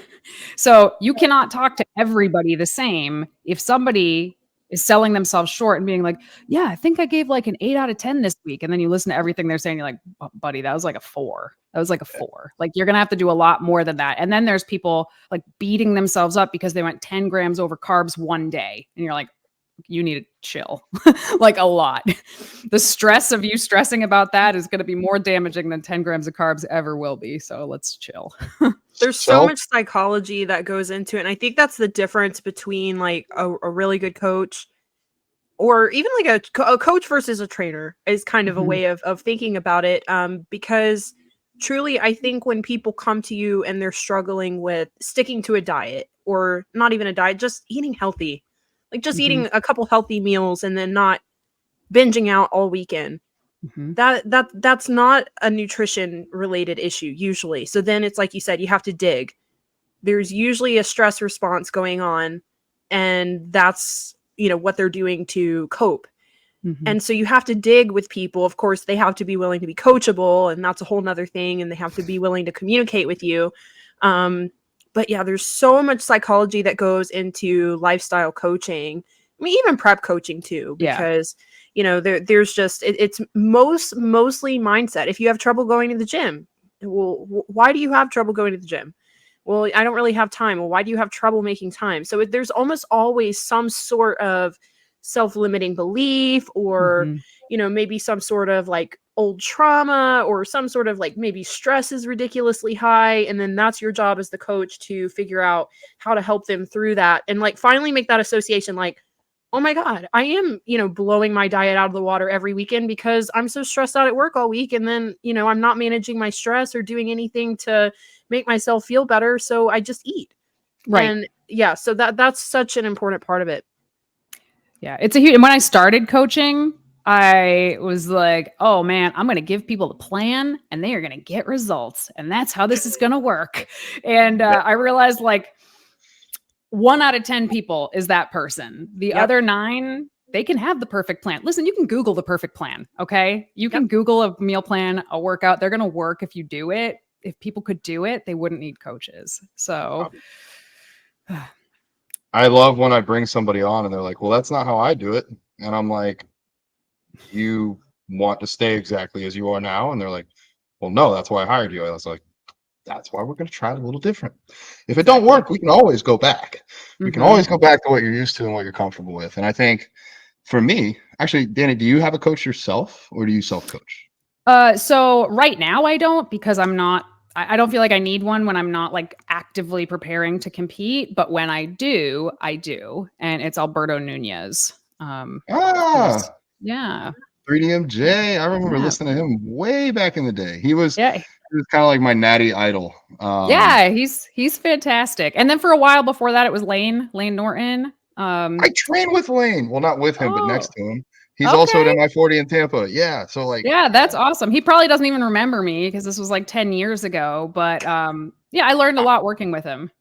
so you cannot talk to everybody the same. If somebody is selling themselves short and being like, yeah, I think I gave like an 8 out of 10 this week. And then you listen to everything they're saying. You're like, oh, buddy, that was like a 4. That was like a 4. Like you're going to have to do a lot more than that. And then there's people like beating themselves up because they went 10 grams over carbs one day. And you're like, you need to chill like a lot. The stress of you stressing about that is going to be more damaging than 10 grams of carbs ever will be. So let's chill. There's so much psychology that goes into it. And I think that's the difference between like a really good coach or even like a coach versus a trainer is kind of a Mhm. way of thinking about it. Because truly, I think when people come to you and they're struggling with sticking to a diet, or not even a diet, just eating healthy, like just Mhm. eating a couple healthy meals and then not binging out all weekend, Mhm. that's not a nutrition related issue usually. So then it's like you said, you have to dig. There's usually a stress response going on, and that's, you know, what they're doing to cope. Mhm. And so you have to dig with people. Of course, they have to be willing to be coachable, and that's a whole nother thing. And they have to be willing to communicate with you. But yeah, there's so much psychology that goes into lifestyle coaching. I mean, even prep coaching too, Yeah. because you know there's just it's mostly mindset. If you have trouble going to the gym, well, why do you have trouble going to the gym? Well, I don't really have time. Well, why do you have trouble making time? So there's almost always some sort of self-limiting belief, or Mhm. you know, maybe some sort of like old trauma, or some sort of like maybe stress is ridiculously high, and then that's your job as the coach to figure out how to help them through that, and like finally make that association like, oh my god, I am, you know, blowing my diet out of the water every weekend because I'm so stressed out at work all week, and then, you know, I'm not managing my stress or doing anything to make myself feel better, so I just eat. Right. And yeah, so that's such an important part of it. Yeah, it's a huge. And when I started coaching, I was like, "Oh man, I'm going to give people a plan, and they are going to get results, and that's how this is going to work." And I realized, like, 1 out of 10 people is that person. The Yep. other 9, they can have the perfect plan. Listen, you can Google the perfect plan. Okay, you can Google a meal plan, a workout. They're going to work if you do it. If people could do it, they wouldn't need coaches. So. I love when I bring somebody on and they're like, well, that's not how I do it. And I'm like, you want to stay exactly as you are now? And they're like, well, no, that's why I hired you. I was like, that's why we're going to try it a little different. If it don't Exactly. work, we can always go back. We can Mhm. always go back to what you're used to and what you're comfortable with. And I think for me, actually, Danny, do you have a coach yourself, or do you self-coach? So right now I don't, because I'm not, I don't feel like I need one when I'm not like actively preparing to compete. But when I do, I do. And it's Alberto Nunez. Ah, Yeah. 3DMJ. I remember Yeah. listening to him way back in the day. He was Yeah. kind of like my natty idol. Yeah. He's fantastic. And then for a while before that, it was Lane Norton. I train with Lane. Well, not with him, but next Oh, to him. He's also at okay. MI40 in Tampa. Yeah. So like, Yeah, that's awesome. He probably doesn't even remember me because this was like 10 years ago. But yeah, I learned a lot working with him.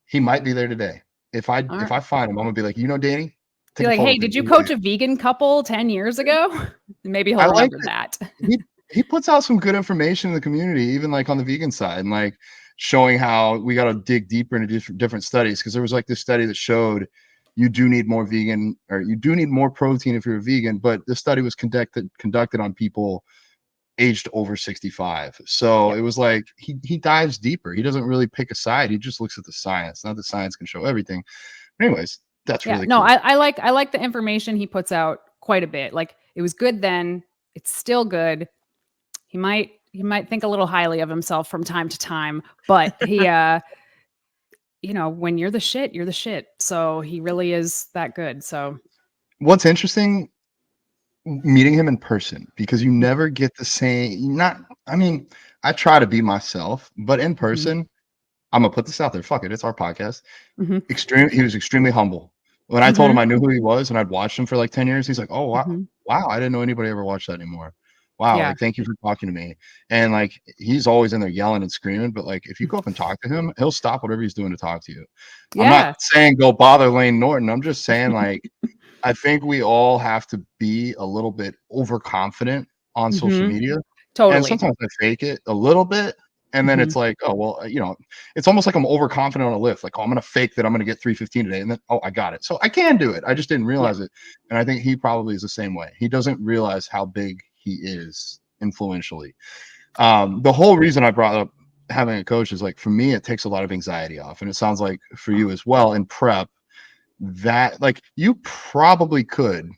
he might be there today. If I All if right. I find him, I'm gonna be like, Danny, Be take a like, photo hey, with me. did you coach a vegan couple 10 years ago? Maybe he'll I like remember it. that. He puts out some good information in the community, even like on the vegan side, and like showing how we got to dig deeper into different studies. Because there was like this study that showed you do need more vegan, or you do need more protein if you're a vegan, but the study was conducted on people aged over 65. So Yep. it was like he dives deeper. He doesn't really pick a side. He just looks at the science. Not that science can show everything. But anyways, that's Yeah. really No, cool. I like the information he puts out quite a bit. Like it was good then, it's still good. He might think a little highly of himself from time to time, but he you know, when you're the shit, you're the shit. So he really is that good. So What's interesting, meeting him in person, because you never get the same. Not, I mean, I try to be myself, but in mhm. person, I'm gonna put this out there. Fuck it, it's our podcast. Mhm. He was extremely humble. When I told him Mhm. I knew who he was and I'd watched him for like 10 years, he's like, oh wow, Mhm. wow, I didn't know anybody ever watched that anymore. Wow, Yeah. like thank you for talking to me. And like he's always in there yelling and screaming, but like if you go up and talk to him, he'll stop whatever he's doing to talk to you. I'm Yeah. not saying go bother Lane Norton. I'm just saying, like, I think we all have to be a little bit overconfident on social Mhm. media. And Totally. sometimes I fake it a little bit. And then Mhm. it's like, oh, well, it's almost like I'm overconfident on a lift. Like, oh, I'm going to fake that I'm going to get 315 today. And then, oh, I got it. So I can do it. I just didn't Yeah. realize it. And I think he probably is the same way. He doesn't realize how big he is influentially. The whole reason I brought up having a coach is like, for me, it takes a lot of anxiety off. And it sounds like for you as well in prep, that like you probably could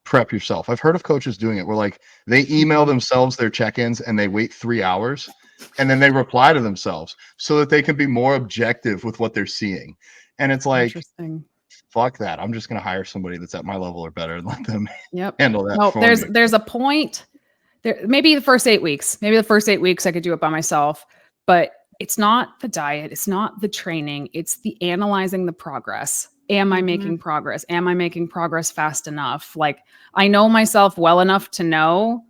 prep yourself. I've heard of coaches doing it where like they email Mhm. themselves their check-ins and they wait 3 hours and then they reply to themselves so that they can be more objective with what they're seeing. And it's like, Interesting. fuck that. I'm just gonna hire somebody that's at my level or better and let them Yep. handle that. No, for there's me. there's a point. There, maybe the first 8 weeks. Maybe the first 8 weeks I could do it by myself, but it's not the diet. It's not the training. It's the analyzing the progress. Am I making progress? Am I making progress fast enough? Like, I know myself well enough to know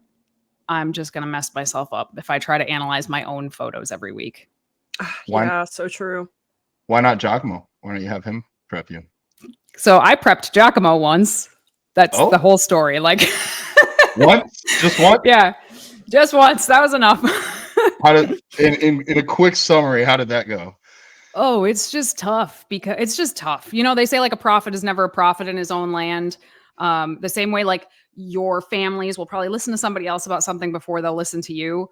I'm just going to mess myself up if I try to analyze my own photos every week. Why- Yeah, so true. Why not Giacomo? Why don't you have him prep you? So I prepped Giacomo once. That's Oh. the whole story. Like, Once? Just once? yeah, just once. That was enough. How did in a quick summary, how did that go? Oh, it's just tough because it's just tough. You know, they say like a prophet is never a prophet in his own land. The same way, like your families will probably listen to somebody else about something before they'll listen to you.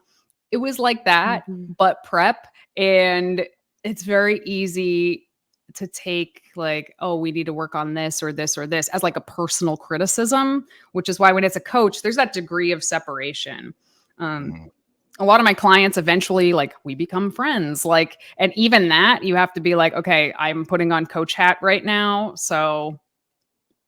It was like that, but prep. And it's very easy to take like, oh, we need to work on this or this or this as like a personal criticism, which is why when it's a coach, there's that degree of separation. A lot of my clients eventually, like, we become friends. Like, and even that, you have to be like, okay, I'm putting on coach hat right now. So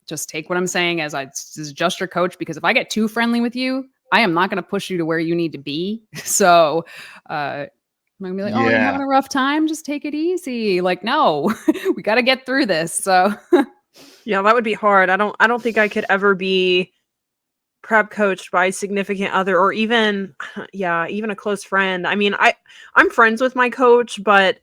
just take what I'm saying as this is just your coach, because if I get too friendly with you, I am not going to push you to where you need to be. So I'm going to be like, oh, you're having a rough time? Just take it easy. Like, no, we got to get through this. So yeah, that would be hard. I don't think I could ever be prep coached by a significant other or even a close friend. I mean, I'm friends with my coach, but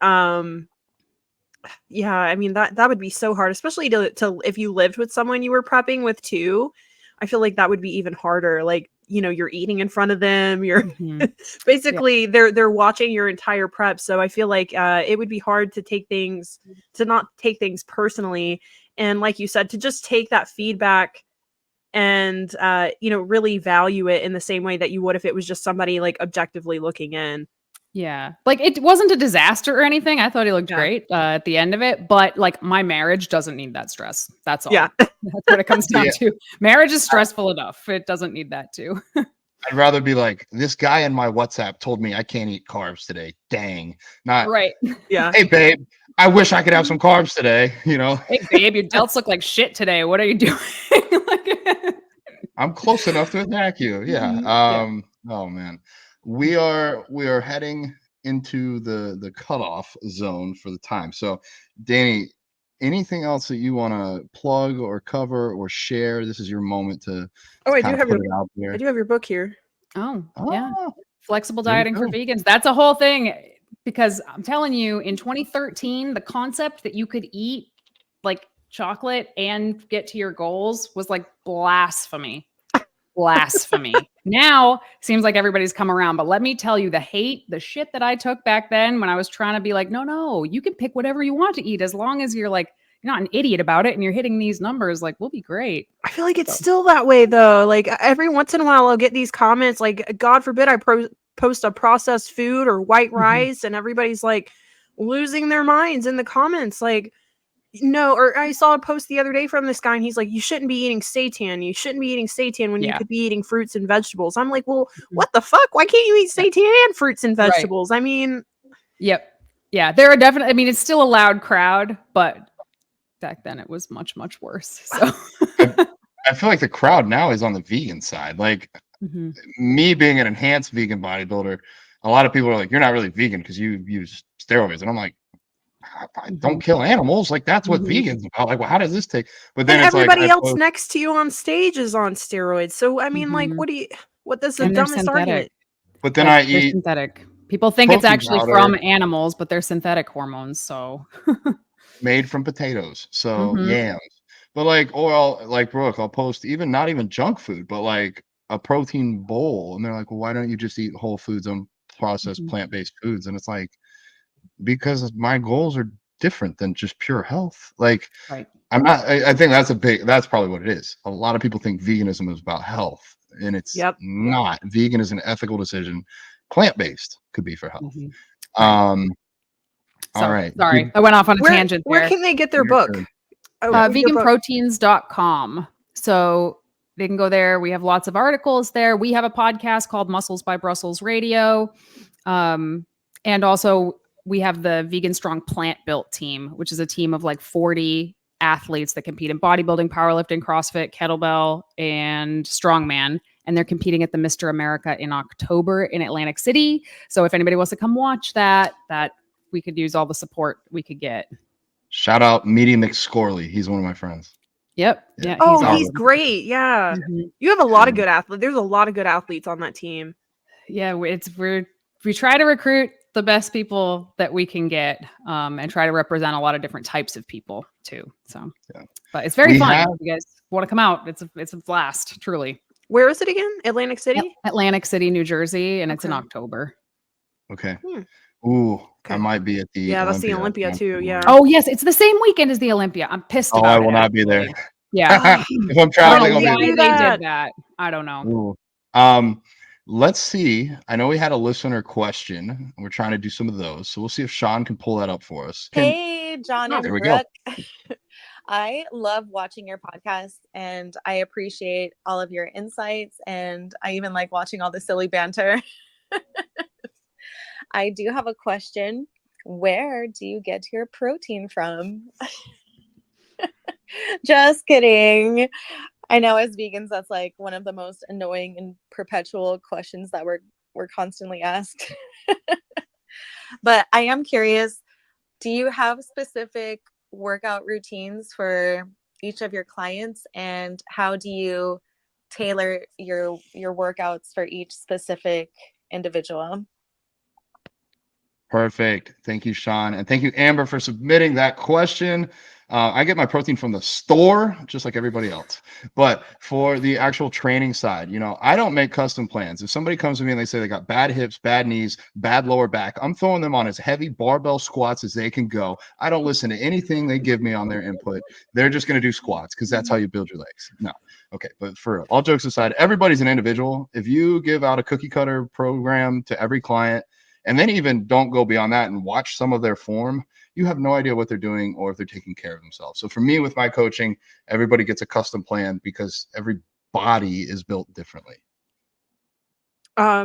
yeah, I mean that would be so hard, especially to if you lived with someone you were prepping with too. I feel like that would be even harder. Like, you know, you're eating in front of them, you're basically they're watching your entire prep. So I feel like it would be hard to not take things personally, and like you said, to just take that feedback and you know, really value it in the same way that you would if it was just somebody like objectively looking in. yeah, like it wasn't a disaster or anything. I thought he looked great at the end of it, but like my marriage doesn't need that stress. That's all. Yeah. That's what it comes down to. Marriage is stressful enough. It doesn't need that too. I'd rather be like, this guy in my WhatsApp told me I can't eat carbs today. Dang. Not Right. Yeah. hey babe, I wish I could have some carbs today, you know. Hey babe, your delts look like shit today. What are you doing? I'm close enough to attack you. Yeah. Oh man. We are heading into the cutoff zone for the time. So Dani, anything else that you want to plug or cover or share? This is your moment to I do have put it out there. I do have your book here. Oh, yeah. Oh, Flexible there you dieting for go. vegans. That's a whole thing. Because I'm telling you, in 2013, the concept that you could eat like chocolate and get to your goals was like blasphemy. Blasphemy. Now seems like everybody's come around, but let me tell you, the shit that I took back then when I was trying to be like, no, you can pick whatever you want to eat as long as you're like, you're not an idiot about it and you're hitting these numbers, like we'll be great. I feel like it's still that way though. Like every once in a while I'll get these comments like, God forbid I post a processed food or white rice and everybody's like losing their minds in the comments. Like, no, or I saw a post the other day from this guy and he's like, you shouldn't be eating seitan. You shouldn't be eating seitan when you could be eating fruits and vegetables. I'm like, well, what the fuck? Why can't you eat seitan and fruits and vegetables? I mean, yep. Yeah, there are definitely, I mean, it's still a loud crowd, but back then it was much, much worse. So I feel like the crowd now is on the vegan side. Like me being an enhanced vegan bodybuilder, a lot of people are like, you're not really vegan because you use steroids. And I'm like, I don't kill animals. Like that's what vegans about. Like, well, how does this take? But then it's everybody like else next to you on stage is on steroids. So I mean, like, what does the And they're dumbest argument? But then like, I they're eat synthetic. People think it's protein actually powder from animals, but they're synthetic hormones. So made from potatoes. So yams. But like, or like Brooke, I'll post even not even junk food, but like a protein bowl. And they're like, well, why don't you just eat whole foods and processed plant-based foods? And it's like, because my goals are different than just pure health. Like I'm not, I think that's probably what it is. A lot of people think veganism is about health and it's not. Vegan is an ethical decision. Plant-based could be for health. All right. Sorry, I went off on a tangent there. Where can they get their book? Veganproteins.com. So they can go there. We have lots of articles there. We have a podcast called Muscles by Brussels Radio. And also we have the Vegan Strong Plant Built team, which is a team of like 40 athletes that compete in bodybuilding, powerlifting, CrossFit, kettlebell, and strongman. And they're competing at the Mr. America in October in Atlantic City. So if anybody wants to come watch that we could use all the support we could get. Shout out Meaty McScorley. He's one of my friends. Yep. Yeah. Yeah. Oh, awesome. he's great. Yeah. Mhm. You have a lot of good athletes. There's a lot of good athletes on that team. Yeah. We try to recruit the best people that we can get, and try to represent a lot of different types of people too. So, Yeah. but it's very We fun. have- If you guys want to come out, it's a blast, truly. Where is it again? Atlantic City? Atlantic City, New Jersey, and it's in Okay. October. Okay. Hmm. Ooh, Okay. I might be at the Yeah, that's the Olympia too, yeah. Oh yes, it's the same weekend as the Olympia. I'm pissed Oh, about I it. will not be there. actually. Yeah. If I'm I traveling, don't know I'll why be do they that. did that. I don't know. Ooh. Let's see. I know we had a listener question. We're trying to do some of those. So we'll see if Sean can pull that up for us. Hey, John Oh, and there we go. Brooke. I love watching your podcast and I appreciate all of your insights. And I even like watching all the silly banter. I do have a question. Where do you get your protein from? Just kidding. I know as vegans, that's like one of the most annoying and perpetual questions that we're constantly asked. But I am curious, do you have specific workout routines for each of your clients, and how do you tailor your workouts for each specific individual? Perfect. Thank you, Sean. And thank you, Amber, for submitting that question. I get my protein from the store, just like everybody else. But for the actual training side, I don't make custom plans. If somebody comes to me and they say they got bad hips, bad knees, bad lower back, I'm throwing them on as heavy barbell squats as they can go. I don't listen to anything they give me on their input. They're just going to do squats because that's how you build your legs. No. Okay. But for all jokes aside, everybody's an individual. If you give out a cookie cutter program to every client, and then even don't go beyond that and watch some of their form, you have no idea what they're doing or if they're taking care of themselves. So for me, with my coaching, everybody gets a custom plan because every body is built differently.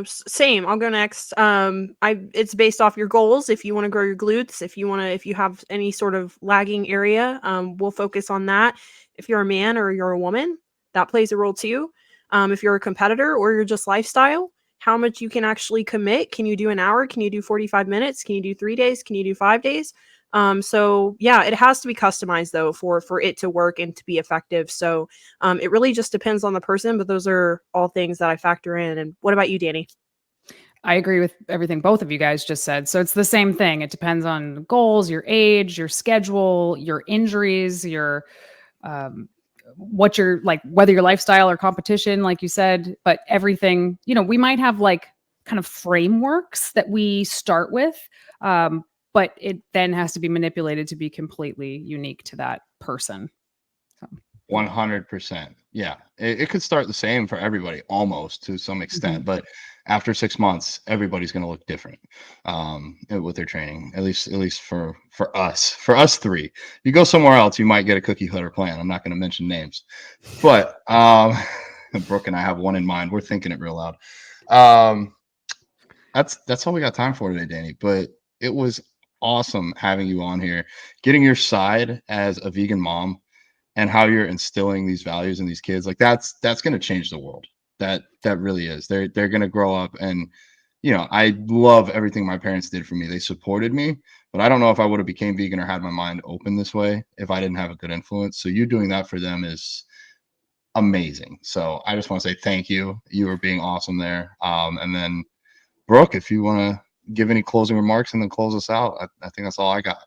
Same. I'll go next. It's based off your goals. If you want to grow your glutes, if you have any sort of lagging area, we'll focus on that. If you're a man or you're a woman, that plays a role too. If you're a competitor or you're just lifestyle, how much you can actually commit. Can you do an hour? Can you do 45 minutes? Can you do 3 days? Can you do 5 days? So yeah, it has to be customized though for it to work and to be effective. So it really just depends on the person, but those are all things that I factor in. And what about you, Dani? I agree with everything both of you guys just said. So it's the same thing. It depends on goals, your age, your schedule, your injuries, your what you're like, whether your lifestyle or competition, like you said, but everything, we might have like kind of frameworks that we start with, but it then has to be manipulated to be completely unique to that person. So. 100%. Yeah. It could start the same for everybody almost to some extent, but after 6 months, everybody's going to look different with their training, at least for us three. You go somewhere else, you might get a cookie cutter plan. I'm not going to mention names, but Brooke and I have one in mind. We're thinking it real loud. That's all we got time for today, Dani, but it was awesome having you on here, getting your side as a vegan mom and how you're instilling these values in these kids. Like that's going to change the world. That really is. They're going to grow up, and I love everything my parents did for me. They supported me, but I don't know if I would have became vegan or had my mind open this way if I didn't have a good influence. So you doing that for them is amazing. So I just want to say thank you. You were being awesome there. And then Brooke, if you want to give any closing remarks and then close us out, I think that's all I got.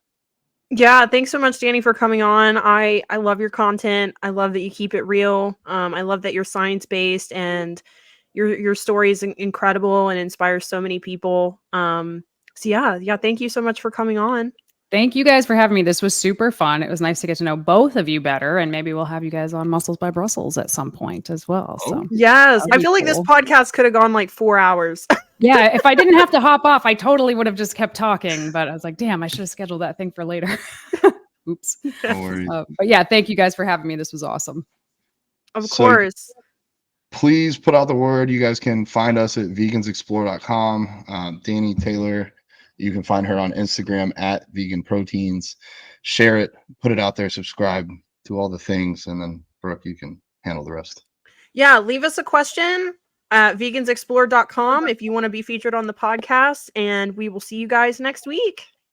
Yeah, thanks so much, Dani, for coming on. I love your content. I love that you keep it real. I love that you're science-based, and your story is incredible and inspires so many people. So yeah, thank you so much for coming on. Thank you guys for having me. This was super fun. It was nice to get to know both of you better, and maybe we'll have you guys on Muscles by Brussels at some point as well. So yes, I That'd be feel like this cool. podcast could have gone like 4 hours. yeah, if I didn't have to hop off, I totally would have just kept talking. But I was like, damn, I should have scheduled that thing for later. Oops. No worries. But yeah, thank you guys for having me. This was awesome. Of So- course. Please put out the word. You guys can find us at vegansexplore.com. Dani Taylor You can find her on Instagram at Vegan Proteins. Share it, put it out there, subscribe to all the things, and then Brooke, you can handle the rest. Yeah, leave us a question at vegansexplore.com if you want to be featured on the podcast, and we will see you guys next week.